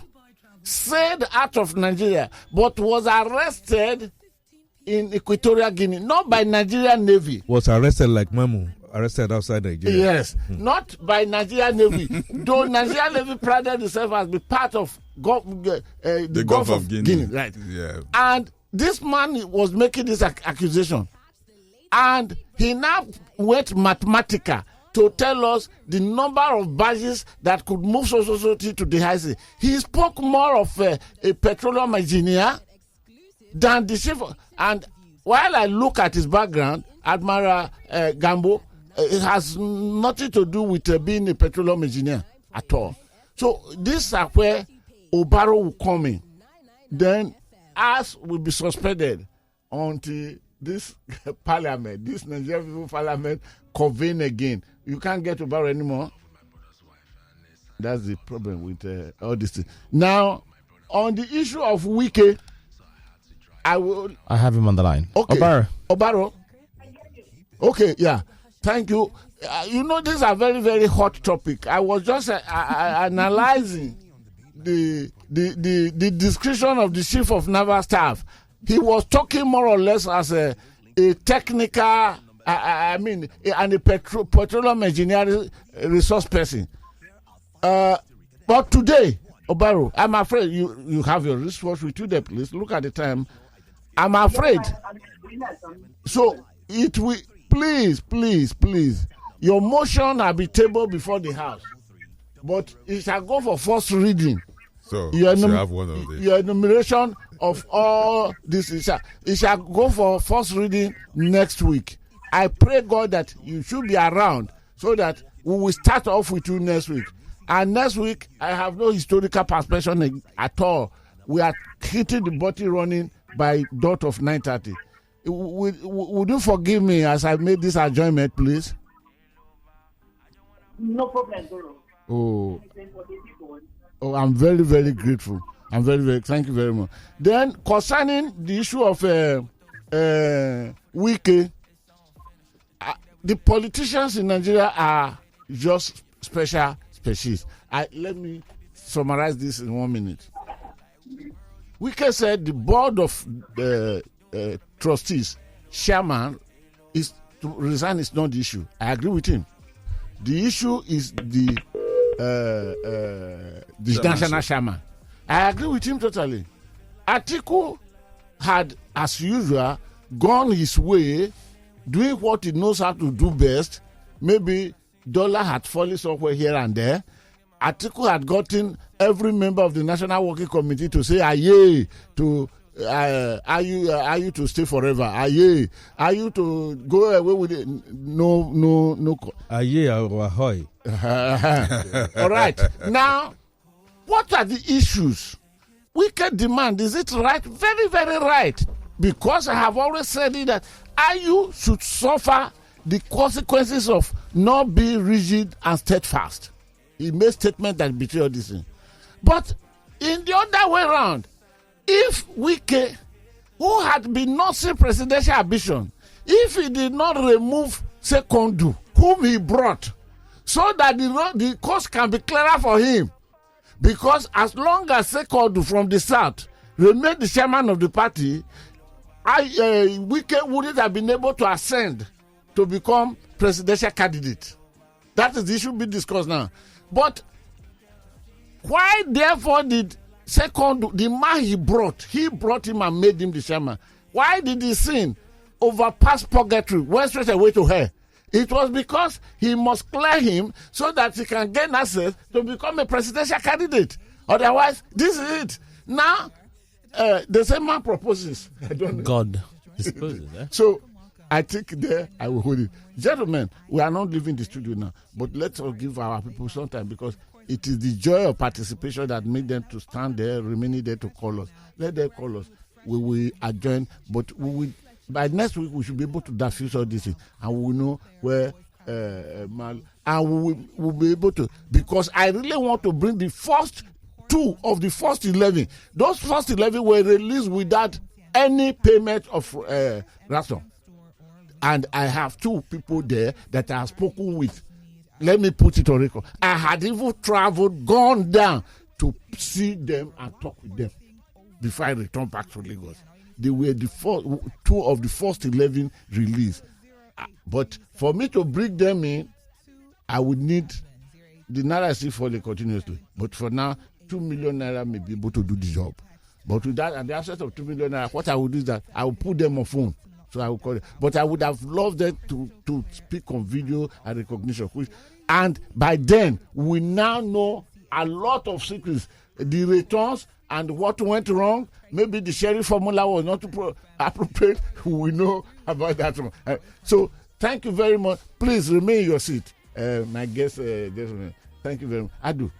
Speaker 2: sailed out of Nigeria, but was arrested in Equatorial Guinea, not by Nigerian Navy.
Speaker 4: Was arrested like Mamu, arrested outside Nigeria.
Speaker 2: Yes, not by Nigerian Navy. Though Nigerian Navy prided itself as be part of the Gulf of Guinea. Right.
Speaker 3: Yeah.
Speaker 2: And this man was making this accusation. And he now went mathematical to tell us the number of badges that could move society to the high sea. He spoke more of a petroleum engineer than the chief. And while I look at his background, Admiral Gambo, it has nothing to do with being a petroleum engineer at all. So this is where Obaro will come in. Then us will be suspended until this parliament, this Nigerian People Parliament, convene again. You can't get Obaro anymore. That's the problem with all this thing. Now, on the issue of Wike, I have
Speaker 1: him on the line.
Speaker 2: Okay.
Speaker 1: Obaro.
Speaker 2: Okay, yeah. Thank you. This is a very, very hot topic. I was just analyzing the description of the chief of naval staff. He was talking more or less as a technical, and a petroleum engineering resource person. But today, Obaro, I'm afraid you have your wristwatch with you there, please. Look at the time. I'm afraid. So it will, please. Your motion will be tabled before the House, but it shall go for first reading.
Speaker 3: So you have one of these.
Speaker 2: Your enumeration of all this, it shall go for first reading next week. I pray God that you should be around so that we will start off with you next week. And next week, I have no historical perspective at all. We are hitting the bottle running by dot of 9:30. Would you forgive me as I made this adjournment, please?
Speaker 5: No problem, bro.
Speaker 2: Oh, I'm very, very grateful. I'm very, very, thank you very much. Then, concerning the issue of Wike, the politicians in Nigeria are just special species. Let me summarize this in 1 minute. Wike said the board of trustees, chairman, is to resign is not the issue. I agree with him. The issue is the national chairman. I agree with him totally. Atiku had, as usual, gone his way, doing what he knows how to do best. Maybe dollar had fallen somewhere here and there. Atiku had gotten every member of the National Working Committee to say aye to are you to stay forever? Aye. Are you to go away with it? No.
Speaker 4: Aye, ahoy.
Speaker 2: All right. Now, what are the issues? We can demand, is it right? Very, very right. Because I have always said it that IU should suffer the consequences of not being rigid and steadfast. He made statement that betray all this thing. But in the other way around, if Wike, who had been nursing presidential ambition, if he did not remove Sekondu, whom he brought, so that the coast can be clearer for him, because as long as Sekondu from the south remained the chairman of the party, Wike wouldn't have been able to ascend to become presidential candidate. That is the issue being discussed now. But why, therefore, did Sekondu, the man he brought him and made him the chairman? Why did he sin overpass purgatory, went straight away to hell? It was because he must clear him so that he can gain access to become a presidential candidate. Otherwise, this is it. Now, the same man proposes. I don't know.
Speaker 1: God disposes.
Speaker 2: So, I think there I will hold it. Gentlemen, we are not leaving the studio now, but let's all give our people some time, because it is the joy of participation that made them to stand there, remaining there to call us. Let them call us. We will adjourn, but we will, by next week we should be able to diffuse all this thing, and we will know where and we will be able to, because I really want to bring the first two of the first 11. Those first 11 were released without any payment of ransom. And I have two people there that I have spoken with. Let me put it on record. I had even traveled, gone down to see them and talk with them before I return back to Lagos. They were two of the first 11 released. But for me to bring them in, I would need the naira still falling continuously. But for now, 2 million naira may be able to do the job. But with that, and the absence of 2 million naira, what I would do is that I will put them on phone. So I will call it. But I would have loved them to speak on video and recognition. And by then, we now know a lot of secrets. The returns and what went wrong. Maybe the sharing formula was not appropriate. We know about that one. So thank you very much. Please remain in your seat. My guest, gentlemen. Thank you very much. Adu,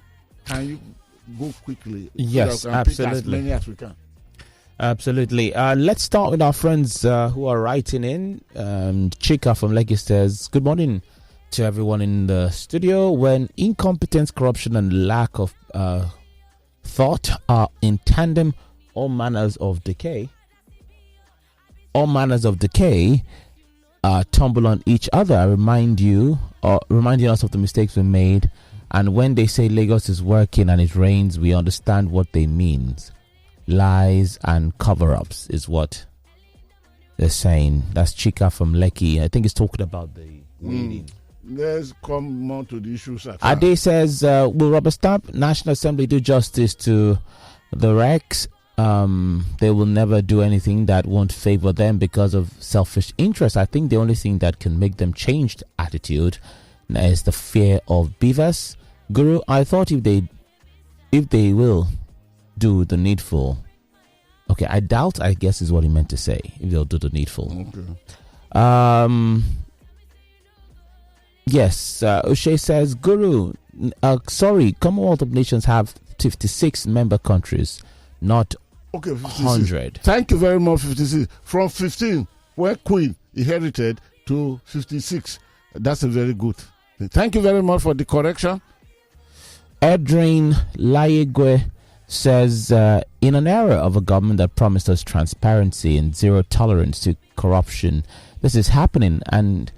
Speaker 2: can you go quickly?
Speaker 1: Yes,
Speaker 2: so
Speaker 1: absolutely.
Speaker 2: Pick as many as we can.
Speaker 1: Absolutely. Let's start with our friends who are writing in. Chika from Lekki says, good morning to everyone in the studio. When incompetence, corruption, and lack of thought are in tandem, all manners of decay tumble on each other, reminding us of the mistakes we made. And when they say Lagos is working and it rains, we understand what they mean. Lies and cover-ups is what they're saying. That's Chika from Lekki. I think he's talking about the waiting.
Speaker 2: Let's come more to the issues.
Speaker 1: Ade says, will Rubber Stamp National Assembly do justice to the Rex? They will never do anything that won't favor them because of selfish interest. I think the only thing that can make them change the attitude is the fear of beavers. Guru, I thought if they will do the needful. Okay, I doubt, I guess is what he meant to say. If they'll do the needful.
Speaker 2: Okay.
Speaker 1: Yes, O'Shea says, Guru, sorry, Commonwealth of Nations have 56 member countries, not 100.
Speaker 2: Thank you very much, 56. From 15, where Queen inherited, to 56. That's a very good thing. Thank you very much for the correction.
Speaker 1: Edrin Laigwe says, in an era of a government that promised us transparency and zero tolerance to corruption, this is happening and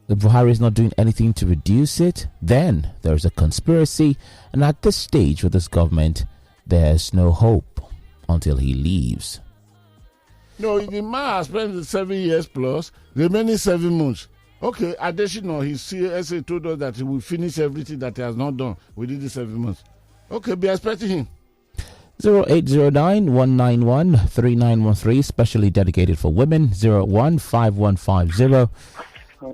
Speaker 1: the Buhari is not doing anything to reduce it, then there's a conspiracy, and at this stage with this government, there's no hope until he leaves.
Speaker 2: No, the man has spent 7 years plus, remaining 7 months. Okay, Adesina, his CSA told us that he will finish everything that he has not done within the 7 months. Okay, be expecting him.
Speaker 1: 0809-191-3913, specially dedicated for women. 015150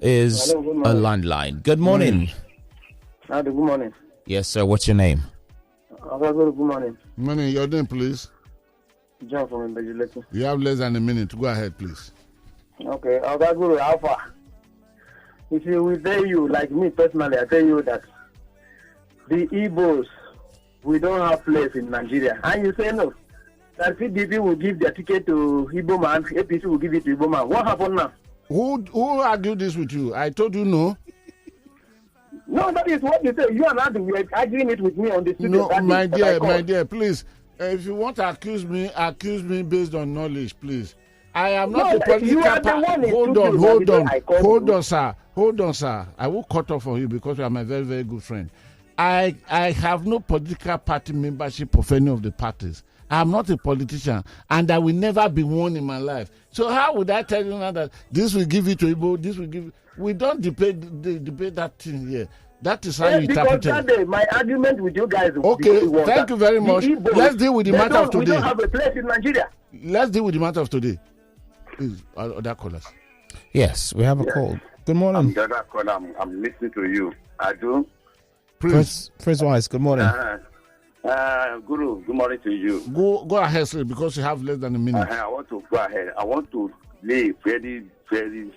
Speaker 1: is a landline. Good morning.
Speaker 6: Good morning.
Speaker 1: Yes, sir. What's your name?
Speaker 6: Good morning.
Speaker 2: Morning. Your name, please.
Speaker 6: John from Mbejileki.
Speaker 2: You have less than a minute. Go ahead, please.
Speaker 6: Okay. Guru, Alpha. If you will tell you, like me personally, I tell you that the Igbos, we don't have place in Nigeria. And you say no. That PDP will give their ticket to Igbo man, APC will give it to Igbo man. What happened now?
Speaker 2: Who argued this with you? I told you no.
Speaker 6: No, that is what you say. You and Adu were arguing it with me on the studio.
Speaker 2: No, my dear, please. If you want to accuse me based on knowledge, please. I am not a political party. Hold on, sir. I will cut off for you because you are my very, very good friend. I have no political party membership of any of the parties. I'm not a politician, and I will never be one in my life. So how would I tell you now that this will give it to Igbo, this will give it? We don't debate that thing here. That is how you interpret it.
Speaker 6: Because my argument with you guys.
Speaker 2: Okay, thank you very much. Let's deal with the matter of today.
Speaker 6: We don't have a place in Nigeria.
Speaker 2: Let's deal with the matter of today. Please, other callers.
Speaker 1: Yes, we have a call. Good morning.
Speaker 7: I'm listening to you. I do.
Speaker 1: Prince Wise, good morning.
Speaker 7: Guru, good morning to you.
Speaker 2: Go ahead, sir, because you have less than a minute.
Speaker 7: I want to go ahead. I want to lay very, very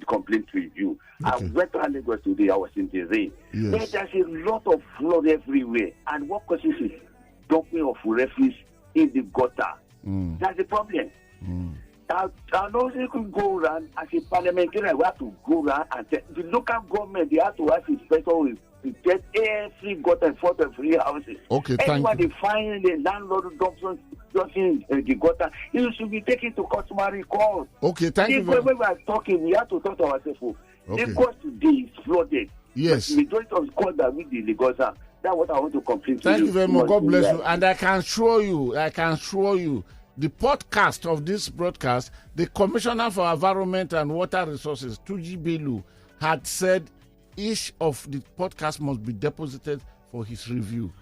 Speaker 7: complaint to you. Okay. I went to Lagos today. I was in the rain.
Speaker 2: Yes.
Speaker 7: There's a lot of flood everywhere. And what causes is dumping of refuse in the gutter. That's the problem. I know you can go around as a parliamentarian. We have to go around and the local government, they have to have inspectors to get every gutter in front of free houses.
Speaker 2: Okay, thank you.
Speaker 7: Anyone they find the landlord dumps in the gutter, it should be taken to customary court.
Speaker 2: Okay, thank you.
Speaker 7: When we are talking, we have to talk to ourselves. Okay. Lagos today is flooded.
Speaker 2: Yes.
Speaker 7: The majority of the court that we the Lagos That's what I want to complain to
Speaker 2: Thank you very much. God bless
Speaker 7: Yeah.
Speaker 2: you. And I can assure you, the podcast of this broadcast, the Commissioner for Environment and Water Resources, Tuji Belu, had said each of the podcasts must be deposited for his review.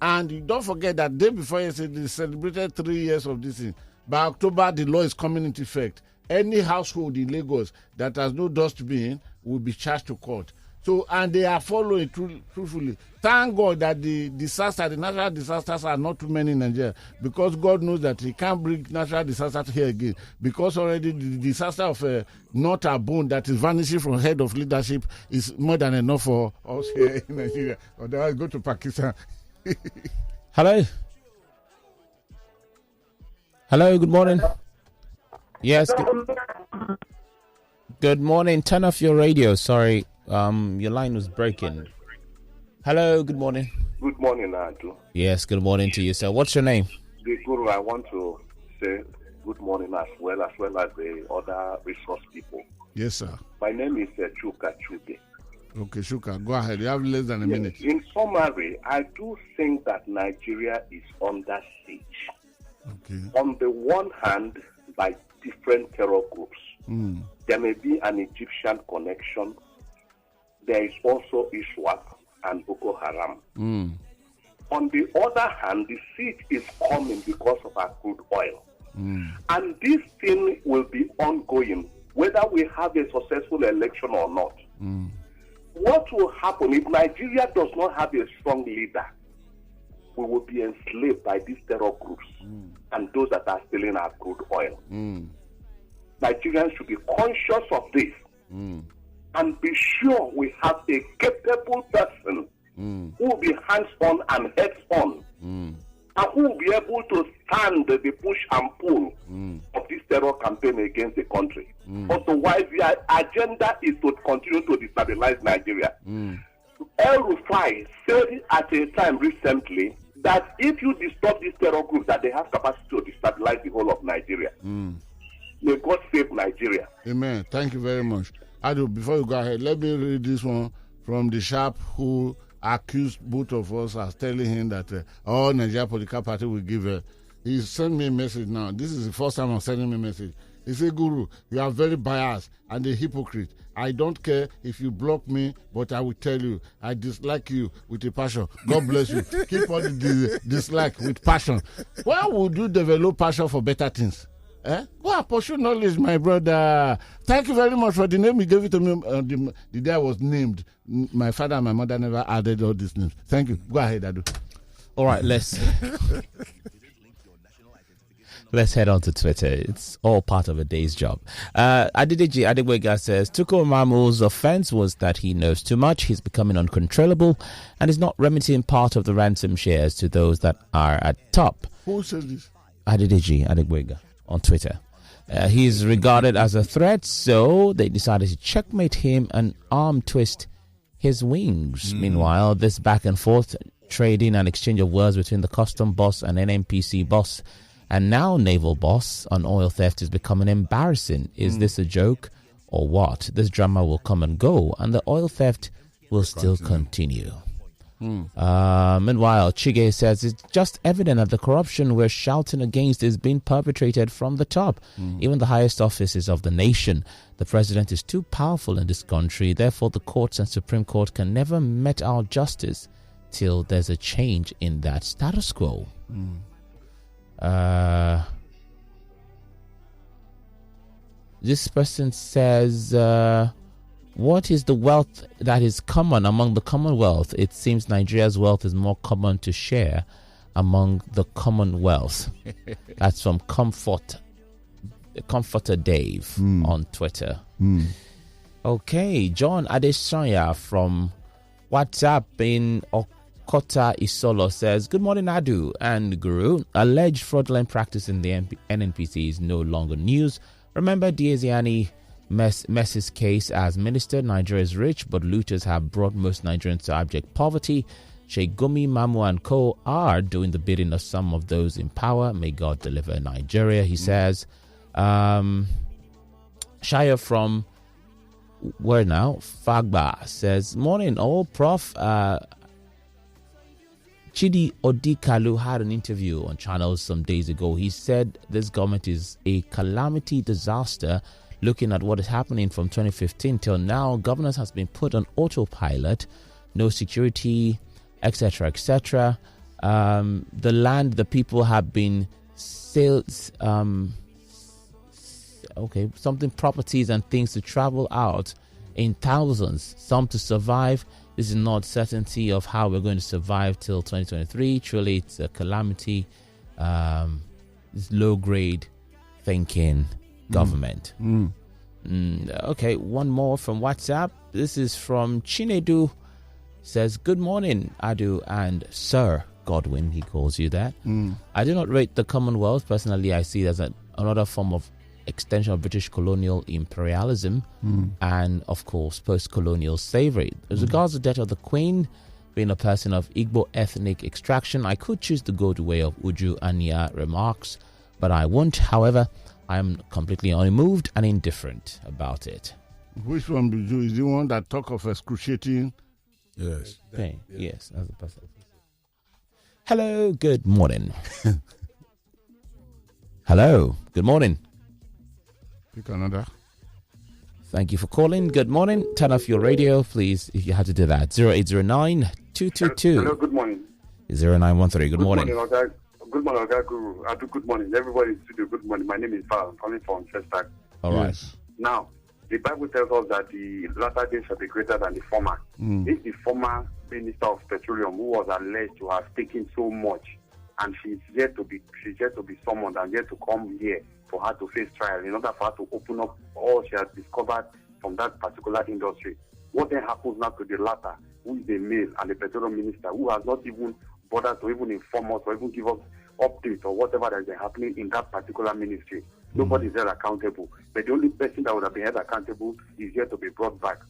Speaker 2: And you don't forget that day before yesterday, they celebrated 3 years of this thing. By October, the law is coming into effect. Any household in Lagos that has no dustbin will be charged to court. So, and they are following truthfully. Thank God that the natural disasters are not too many in Nigeria, because God knows that he can't bring natural disasters here again, because already the disaster of not a bone that is vanishing from head of leadership is more than enough for us here in Nigeria. Otherwise, go to Pakistan.
Speaker 1: Hello. Hello, good morning. Yes. Good morning. Turn off your radio. Sorry. Your line was breaking. Hello, good morning.
Speaker 8: Good morning, Adu.
Speaker 1: Yes, good morning to you, sir. What's your name?
Speaker 8: The Guru, I want to say good morning as well as the other resource people.
Speaker 2: Yes, sir.
Speaker 8: My name is Chuka Chube.
Speaker 2: Okay, Shuka, go ahead. You have less than a minute.
Speaker 8: In summary, I do think that Nigeria is under siege.
Speaker 2: Okay.
Speaker 8: On the one hand, by different terror groups. There may be an Egyptian connection. There is also ISWAP and Boko Haram. On the other hand, the siege is coming because of our crude oil. And this thing will be ongoing, whether we have a successful election or not. What will happen if Nigeria does not have a strong leader? We will be enslaved by these terror groups and those that are stealing our crude oil. Nigerians should be conscious of this and be sure we have a capable person who will be hands-on and heads-on and who will be able to stand the push and pull of this terror campaign against the country. Otherwise, the agenda is to continue to destabilize Nigeria. El Rufai said at a time recently that if you disturb these terror groups, that they have capacity to destabilize the whole of Nigeria. May God save Nigeria.
Speaker 2: Amen. Thank you very much. Adu, before you go ahead, let me read this one from the sharp who accused both of us as telling him that all Nigeria political party will give he sent me a message now. This is the first time I'm sending me a message. He said, Guru, you are very biased and a hypocrite. I don't care if you block me, but I will tell you, I dislike you with a passion. God bless you. Keep on the dislike with passion. Why would you develop passion for better things? Go and pursue knowledge, my brother. Thank you very much for the name you gave it to me. The day I was named. My father and my mother never added all these names. Thank you. Go ahead, Adu.
Speaker 1: All right, let's head on to Twitter. It's all part of a day's job. Adedeji Adewega says, Tukur Mamu's offense was that he knows too much. He's becoming uncontrollable and is not remitting part of the ransom shares to those that are at top.
Speaker 2: Who says this?
Speaker 1: Adedeji Adewega on Twitter. He is regarded as a threat, so they decided to checkmate him and arm twist his wings. Meanwhile, this back and forth trading and exchange of words between the custom boss and NNPC boss and now naval boss on oil theft is becoming embarrassing. Is this a joke or what? This drama will come and go and the oil theft will still continue. Meanwhile, Chige says it's just evident that the corruption we're shouting against is being perpetrated from the top, even the highest offices of the nation. The president is too powerful in this country, therefore the courts and Supreme Court can never mete out justice till there's a change in that status quo. This person says, what is the wealth that is common among the Commonwealth? It seems Nigeria's wealth is more common to share among the Commonwealth. That's from Comforter Dave on Twitter. Okay, John Adesanya from WhatsApp in Okota Isolo says, good morning, Adu and Guru. Alleged fraudulent practice in the NNPC is no longer news. Remember Diaziani Mess's case as minister. Nigeria is rich, but looters have brought most Nigerians to abject poverty. Tukur Mamu and co are doing the bidding of some of those in power. May God deliver Nigeria, he says. Shaya from where now? Fagba says, morning all, Prof. Chidi Odikalu had an interview on channels some days ago. He said this government is a calamity disaster. Looking at what is happening from 2015 till now, governance has been put on autopilot, no security, etc., etc. The land, the people have been sales, something properties and things to travel out in thousands, some to survive. This is not certainty of how we're going to survive till 2023. Truly, it's a calamity. It's low-grade thinking government. Okay, one more from WhatsApp. This is from Chinedu. Says, good morning, Adu and Sir Godwin. He calls you that. I do not rate the Commonwealth. Personally, I see it as another form of extension of British colonial imperialism and, of course, post-colonial slavery. As regards the death of the Queen, being a person of Igbo ethnic extraction, I could choose to go the way of Uju Anya remarks, but I won't. However, I am completely unmoved and indifferent about it.
Speaker 2: Which one Uju? Is the one that talk of excruciating?
Speaker 3: Yes.
Speaker 1: Pain. Yes, as a person. Hello, good morning. Hello, good morning.
Speaker 2: Pick another.
Speaker 1: Thank you for calling. Good morning. Turn off your radio, please, if you had to do that. 0809 222.
Speaker 9: Hello, good morning.
Speaker 1: 0913. Good morning.
Speaker 9: Good morning, Oga Guru. Good morning. Everybody in the studio, good morning. My name is Val. I'm calling from Chester.
Speaker 1: All right.
Speaker 2: Yes.
Speaker 9: Now, the Bible tells us that the latter days shall be greater than the former. If the former Minister of Petroleum, who was alleged to have taken so much, and she's yet to be summoned and yet to come here for her to face trial in order for her to open up all she has discovered from that particular industry. What then happens now to the latter, who is a male and the Petroleum Minister, who has not even bothered to even inform us or even give us updates or whatever that is happening in that particular ministry? Nobody is held accountable. But the only person that would have been held accountable is yet to be brought back.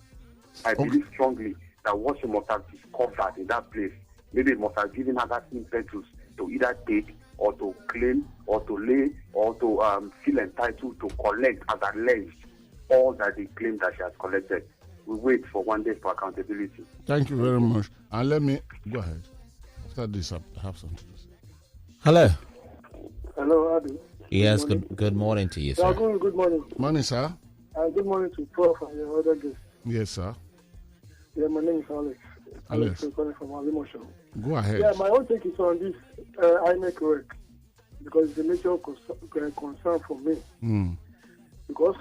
Speaker 9: I believe strongly that what she must have discovered in that place, maybe it must have given her that impetus to either take or to claim or to lay or to feel entitled to collect as alleged all that they claim that she has collected. We wait for one day for accountability.
Speaker 2: Thank you very much. And let me go ahead. After this, I have something to say.
Speaker 1: Hello.
Speaker 6: Hello, Adu.
Speaker 1: Yes, good morning to you, sir.
Speaker 6: Good morning.
Speaker 2: Morning, sir.
Speaker 6: Good morning to Prof and your other guests.
Speaker 2: Yes, sir.
Speaker 6: Yeah, my name is Alex.
Speaker 2: Alex.
Speaker 6: I'm calling from Alimosho.
Speaker 2: Go ahead.
Speaker 6: Yeah, my own take is on this INEC work because it's a major concern for me. Because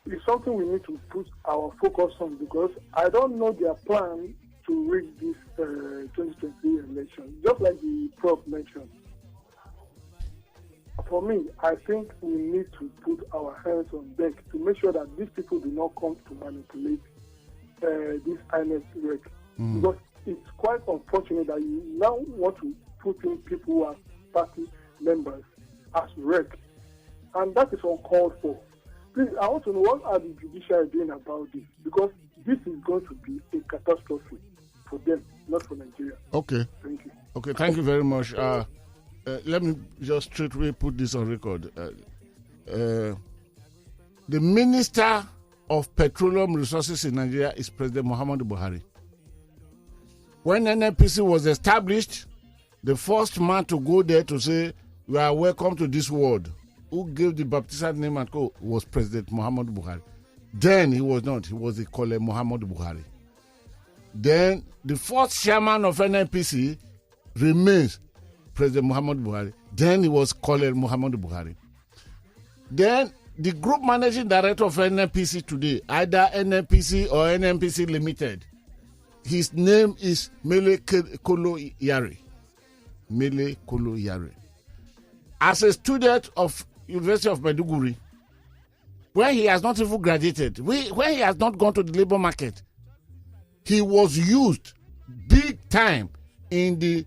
Speaker 6: it's something we need to put our focus on because I don't know their plan to rig this 2023 election, just like the Prof mentioned. For me, I think we need to put our hands on deck to make sure that these people do not come to manipulate this INEC work. Because it's quite unfortunate that you now want to put in people who are party members as rec. And that is uncalled for. Please, I want to know what are the judiciary doing about this? Because this is going to be a catastrophe for them, not for Nigeria.
Speaker 2: Okay.
Speaker 6: Thank you.
Speaker 2: Okay, thank you very much. Let me just straightway put this on record. The Minister of Petroleum Resources in Nigeria is President Muhammadu Buhari. When NNPC was established, the first man to go there to say, "You are welcome to this world," who gave the baptism name and code, was President Muhammadu Buhari. Then he was not. He was the Colonel Muhammadu Buhari. Then the first chairman of NNPC remains President Muhammadu Buhari. Then he was Colonel Muhammadu Buhari. Then the group managing director of NNPC today, either NNPC or NNPC Limited, his name is Mele Kolo Yari. Mele Kolo Yari. As a student of University of Maiduguri, where he has not even graduated, where he has not gone to the labor market, he was used big time in the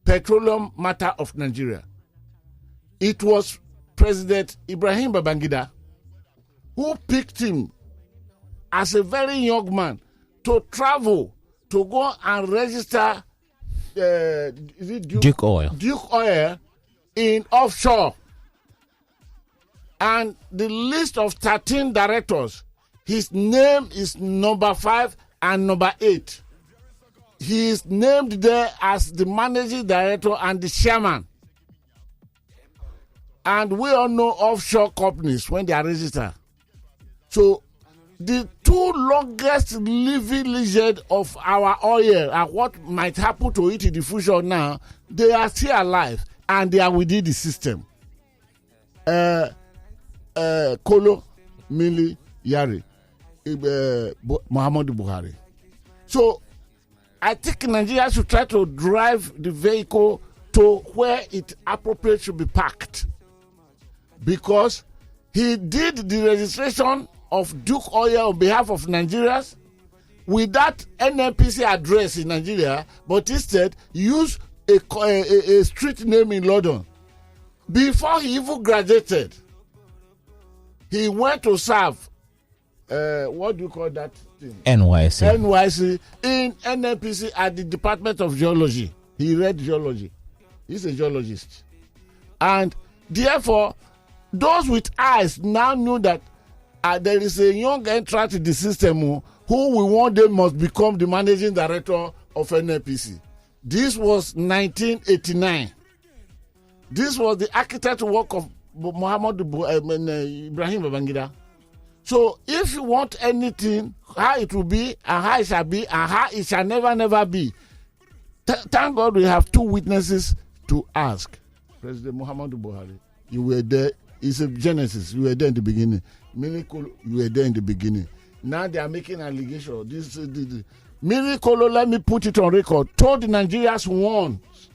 Speaker 2: petroleum matter of Nigeria. It was President Ibrahim Babangida who picked him as a very young man to travel to go and register
Speaker 1: Duke Oil
Speaker 2: in offshore. And the list of 13 directors, his name is number 5 and number 8. he is named there as the managing director and the chairman. And we all know offshore companies when they are registered. So the two longest living legends of our oil and what might happen to it in the future now, they are still alive and they are within the system. Kolo, Mili, Yari, Muhammadu Buhari. So I think Nigeria should try to drive the vehicle to where it appropriate should be parked. Because he did the registration of Duke Oil on behalf of Nigerians without NNPC address in Nigeria, but instead used a street name in London. Before he even graduated, he went to serve, what do you call that thing? NYC in NNPC at the Department of Geology. He read geology. He's a geologist. And therefore, those with eyes now knew that there is a young entrant in the system who we one day must become the managing director of NNPC. This was 1989. This was the architect work of Ibrahim Babangida. So if you want anything, how it will be, and how it shall be, and how it shall never be, thank God we have two witnesses to ask. President Muhammadu Buhari, you were there. It's a genesis. You were there in the beginning. Miracle, you were there in the beginning. Now they are making allegation. Miracle, let me put it on record. Told the Nigerians once.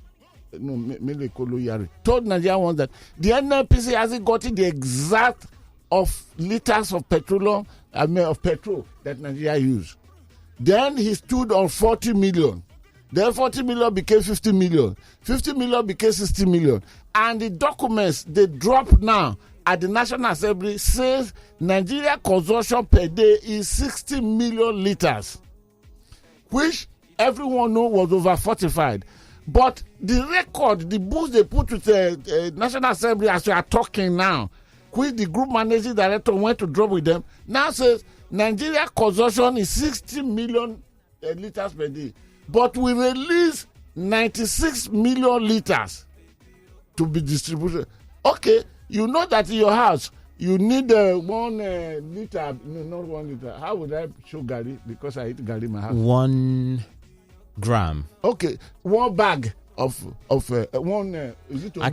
Speaker 2: No, Miracle Yari. Told Nigerians once that the NNPC hasn't gotten the exact of liters of petrol that Nigeria use. Then he stood on 40 million. Then 40 million became 50 million. 50 million became 60 million. And the documents they drop now at the National Assembly says Nigeria consumption per day is 60 million liters, which everyone knows was over fortified. But the record, the books they put with the National Assembly as we are talking now, which the group managing director went to drop with them, now says Nigeria consumption is 60 million liters per day. But we release 96 million liters to be distributed. Okay, you know that in your house, you need 1 liter, no, not 1 liter. How would I show Gary? Because I eat Gary in my house.
Speaker 1: 1 gram.
Speaker 2: Okay, 1 bag of 1. Is it
Speaker 1: I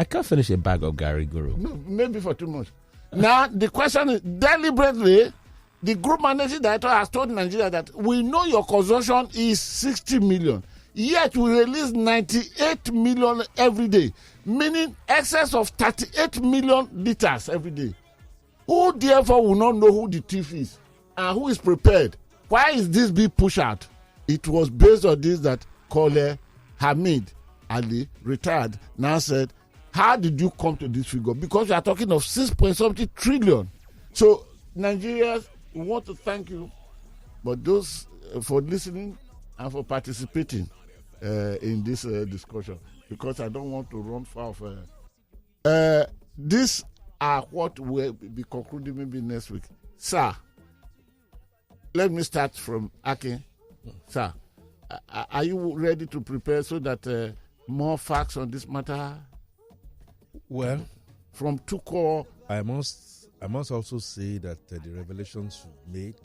Speaker 1: can't finish a bag of Gary Guru.
Speaker 2: No, maybe for 2 months. Now the question is, deliberately, the group managing director has told Nigeria that we know your consumption is 60 million. Yet we release 98 million every day, meaning excess of 38 million liters every day. Who therefore will not know who the thief is and who is prepared? Why is this being pushed out? It was based on this that Kole Hamid Ali, retired, now said, how did you come to this figure? Because we are talking of 6.something trillion. So Nigerians, we want to thank you, but those for listening and for participating in this discussion, because I don't want to run far of. These are what will be concluding maybe next week. Sir, let me start from Akin. Sir, are you ready to prepare so that more facts on this matter?
Speaker 4: Well,
Speaker 2: from Tukur,
Speaker 4: I must also say that the revelations you made,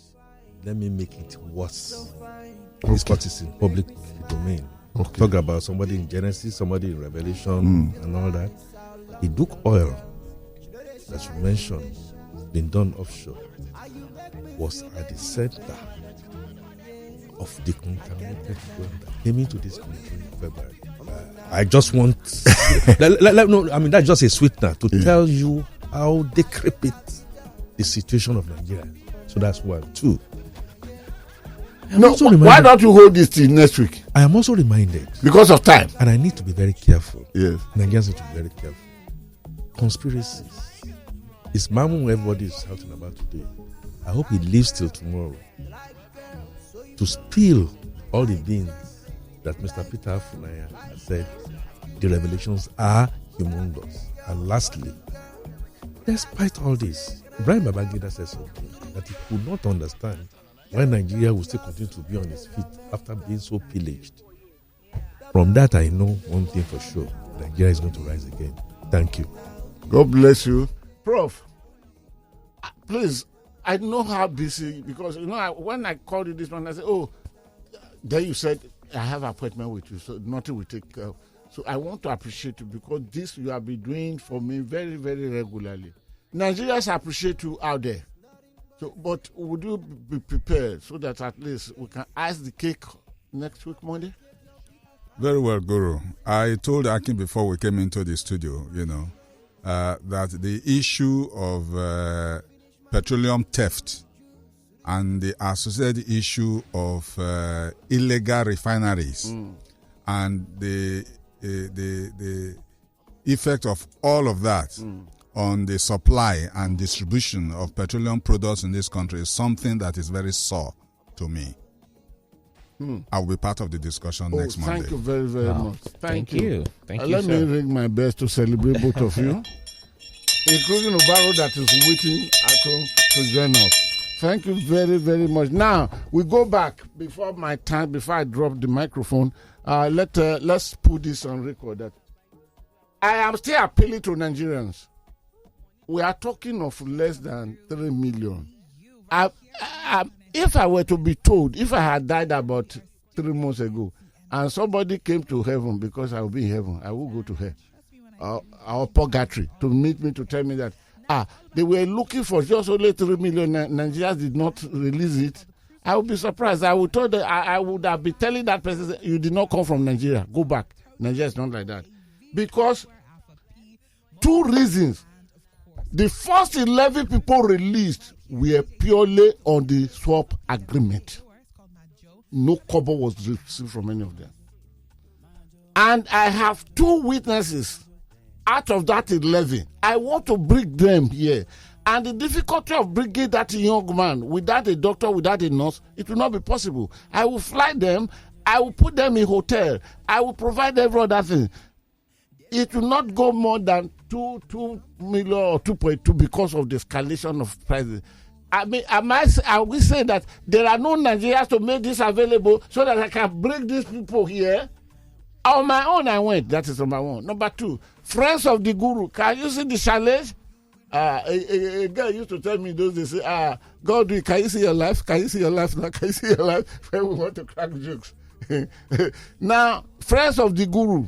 Speaker 4: let me make it worse. Okay. This part is in public domain. Okay. Talk about somebody in Genesis, somebody in Revelation, and all that. The Duke oil that you mentioned, been done offshore, was at the center of the contaminated fuel that came into this country in February. I just want, no, I mean, that's just a sweetener to tell you how decrepit the situation of Nigeria. So that's 1. 2.
Speaker 2: No, why don't you hold this till next week?
Speaker 4: I am also reminded.
Speaker 2: Because of time.
Speaker 4: And I need to be very careful.
Speaker 2: Yes.
Speaker 4: Nigerians need to be very careful. Conspiracies. It's Mamu everybody is shouting about today. I hope he lives till tomorrow to spill all the beans that Mr. Peter Afunaya has said. The revelations are humongous. And lastly, despite all this, Ibrahim Babangida said something that he could not understand why Nigeria will still continue to be on its feet after being so pillaged. From that, I know one thing for sure. Nigeria is going to rise again. Thank you.
Speaker 2: God bless you. Prof, please, I know how busy, because, when I called you this morning, I said, then you said, I have an appointment with you, so nothing will take care. So I want to appreciate you, because this you have been doing for me very, very regularly. Nigerians appreciate you out there. So, but would you be prepared so that at least we can ice the cake next week, Monday?
Speaker 3: Very well, Guru. I told Akin before we came into the studio, that the issue of petroleum theft and the associated issue of illegal refineries and the effect of all of that on the supply and distribution of petroleum products in this country is something that is very sore to me. I will be part of the discussion next Monday.
Speaker 2: Thank you very, very much. Thank you.
Speaker 1: Thank you,
Speaker 2: Let me ring my best to celebrate both of you, including Obaro that is waiting at home to join us. Thank you very, very much. Now, we go back before my time, before I drop the microphone. Let's put this on record that I am still appealing to Nigerians. We are talking of less than 3 million. If I were to be told, if I had died about 3 months ago, and somebody came to heaven, because I will be in heaven, I will go to hell, or purgatory, to meet me to tell me that, they were looking for just only 3 million, Nigerians did not release it, I would be surprised. I would have been telling that person, you did not come from Nigeria, go back. Nigeria is not like that. Because 2 reasons. The first 11 people released were purely on the swap agreement. No kobo was received from any of them. And I have 2 witnesses out of that 11. I want to bring them here. And the difficulty of bringing that young man without a doctor, without a nurse, it will not be possible. I will fly them. I will put them in hotel. I will provide every other thing. It will not go more than 2 million or 2.2 because of the escalation of prices. I mean, are we saying that there are no Nigerians to make this available so that I can bring these people here? On my own, I went. That is on my own. Number 2, friends of the guru. Can you see the challenge? A guy used to tell me those days, God, can you see your life? Can you see your life now? Can you see your life? When we want to crack jokes. Now, friends of the guru.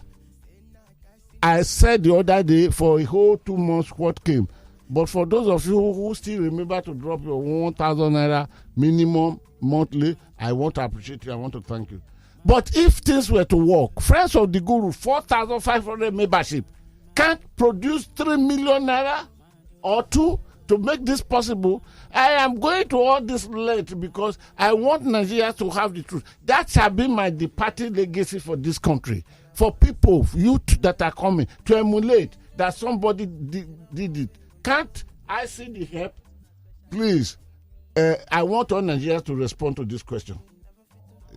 Speaker 2: I said the other day, for a whole 2 months, what came. But for those of you who still remember to drop your 1,000 naira minimum monthly, I want to appreciate you. I want to thank you. But if things were to work, Friends of the Guru, 4,500 membership, can't produce 3 million naira or 2 to make this possible. I am going to all this late because I want Nigeria to have the truth. That shall be my departing legacy for this country. For people, youth that are coming, to emulate that somebody did it. Can't I see the help? Please, I want all Nigerians to respond to this question.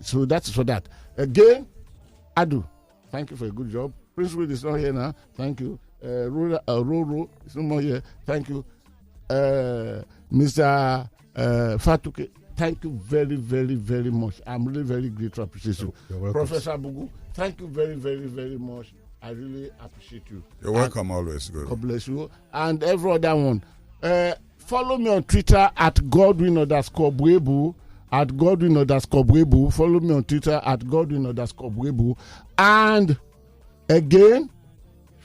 Speaker 2: So that's for that. Again, Adu, thank you for a good job. Prince Will is not here now. Thank you. Roro is no more here. Thank you. Mr. Fatunke, thank you very, very, very much. I'm really very grateful. Appreciate you. Professor Abugu, thank you very, very, very much. I really appreciate you.
Speaker 3: You're welcome always. Good.
Speaker 2: God bless you. And every other one. Follow me on Twitter at Godwin_Buebu. At Godwin_Buebu. Follow me on Twitter at Godwin_Buebu. And again,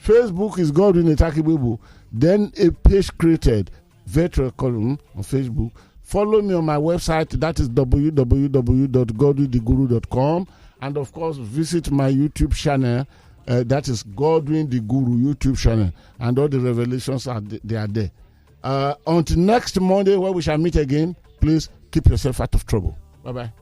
Speaker 2: Facebook is Godwin Atiku. Then a page created, virtual column on Facebook. Follow me on my website, that is www.godwintheguru.com. And of course, visit my YouTube channel, that is Godwin the Guru YouTube channel. And all the revelations they are there. Until next Monday, where we shall meet again, please keep yourself out of trouble. Bye-bye.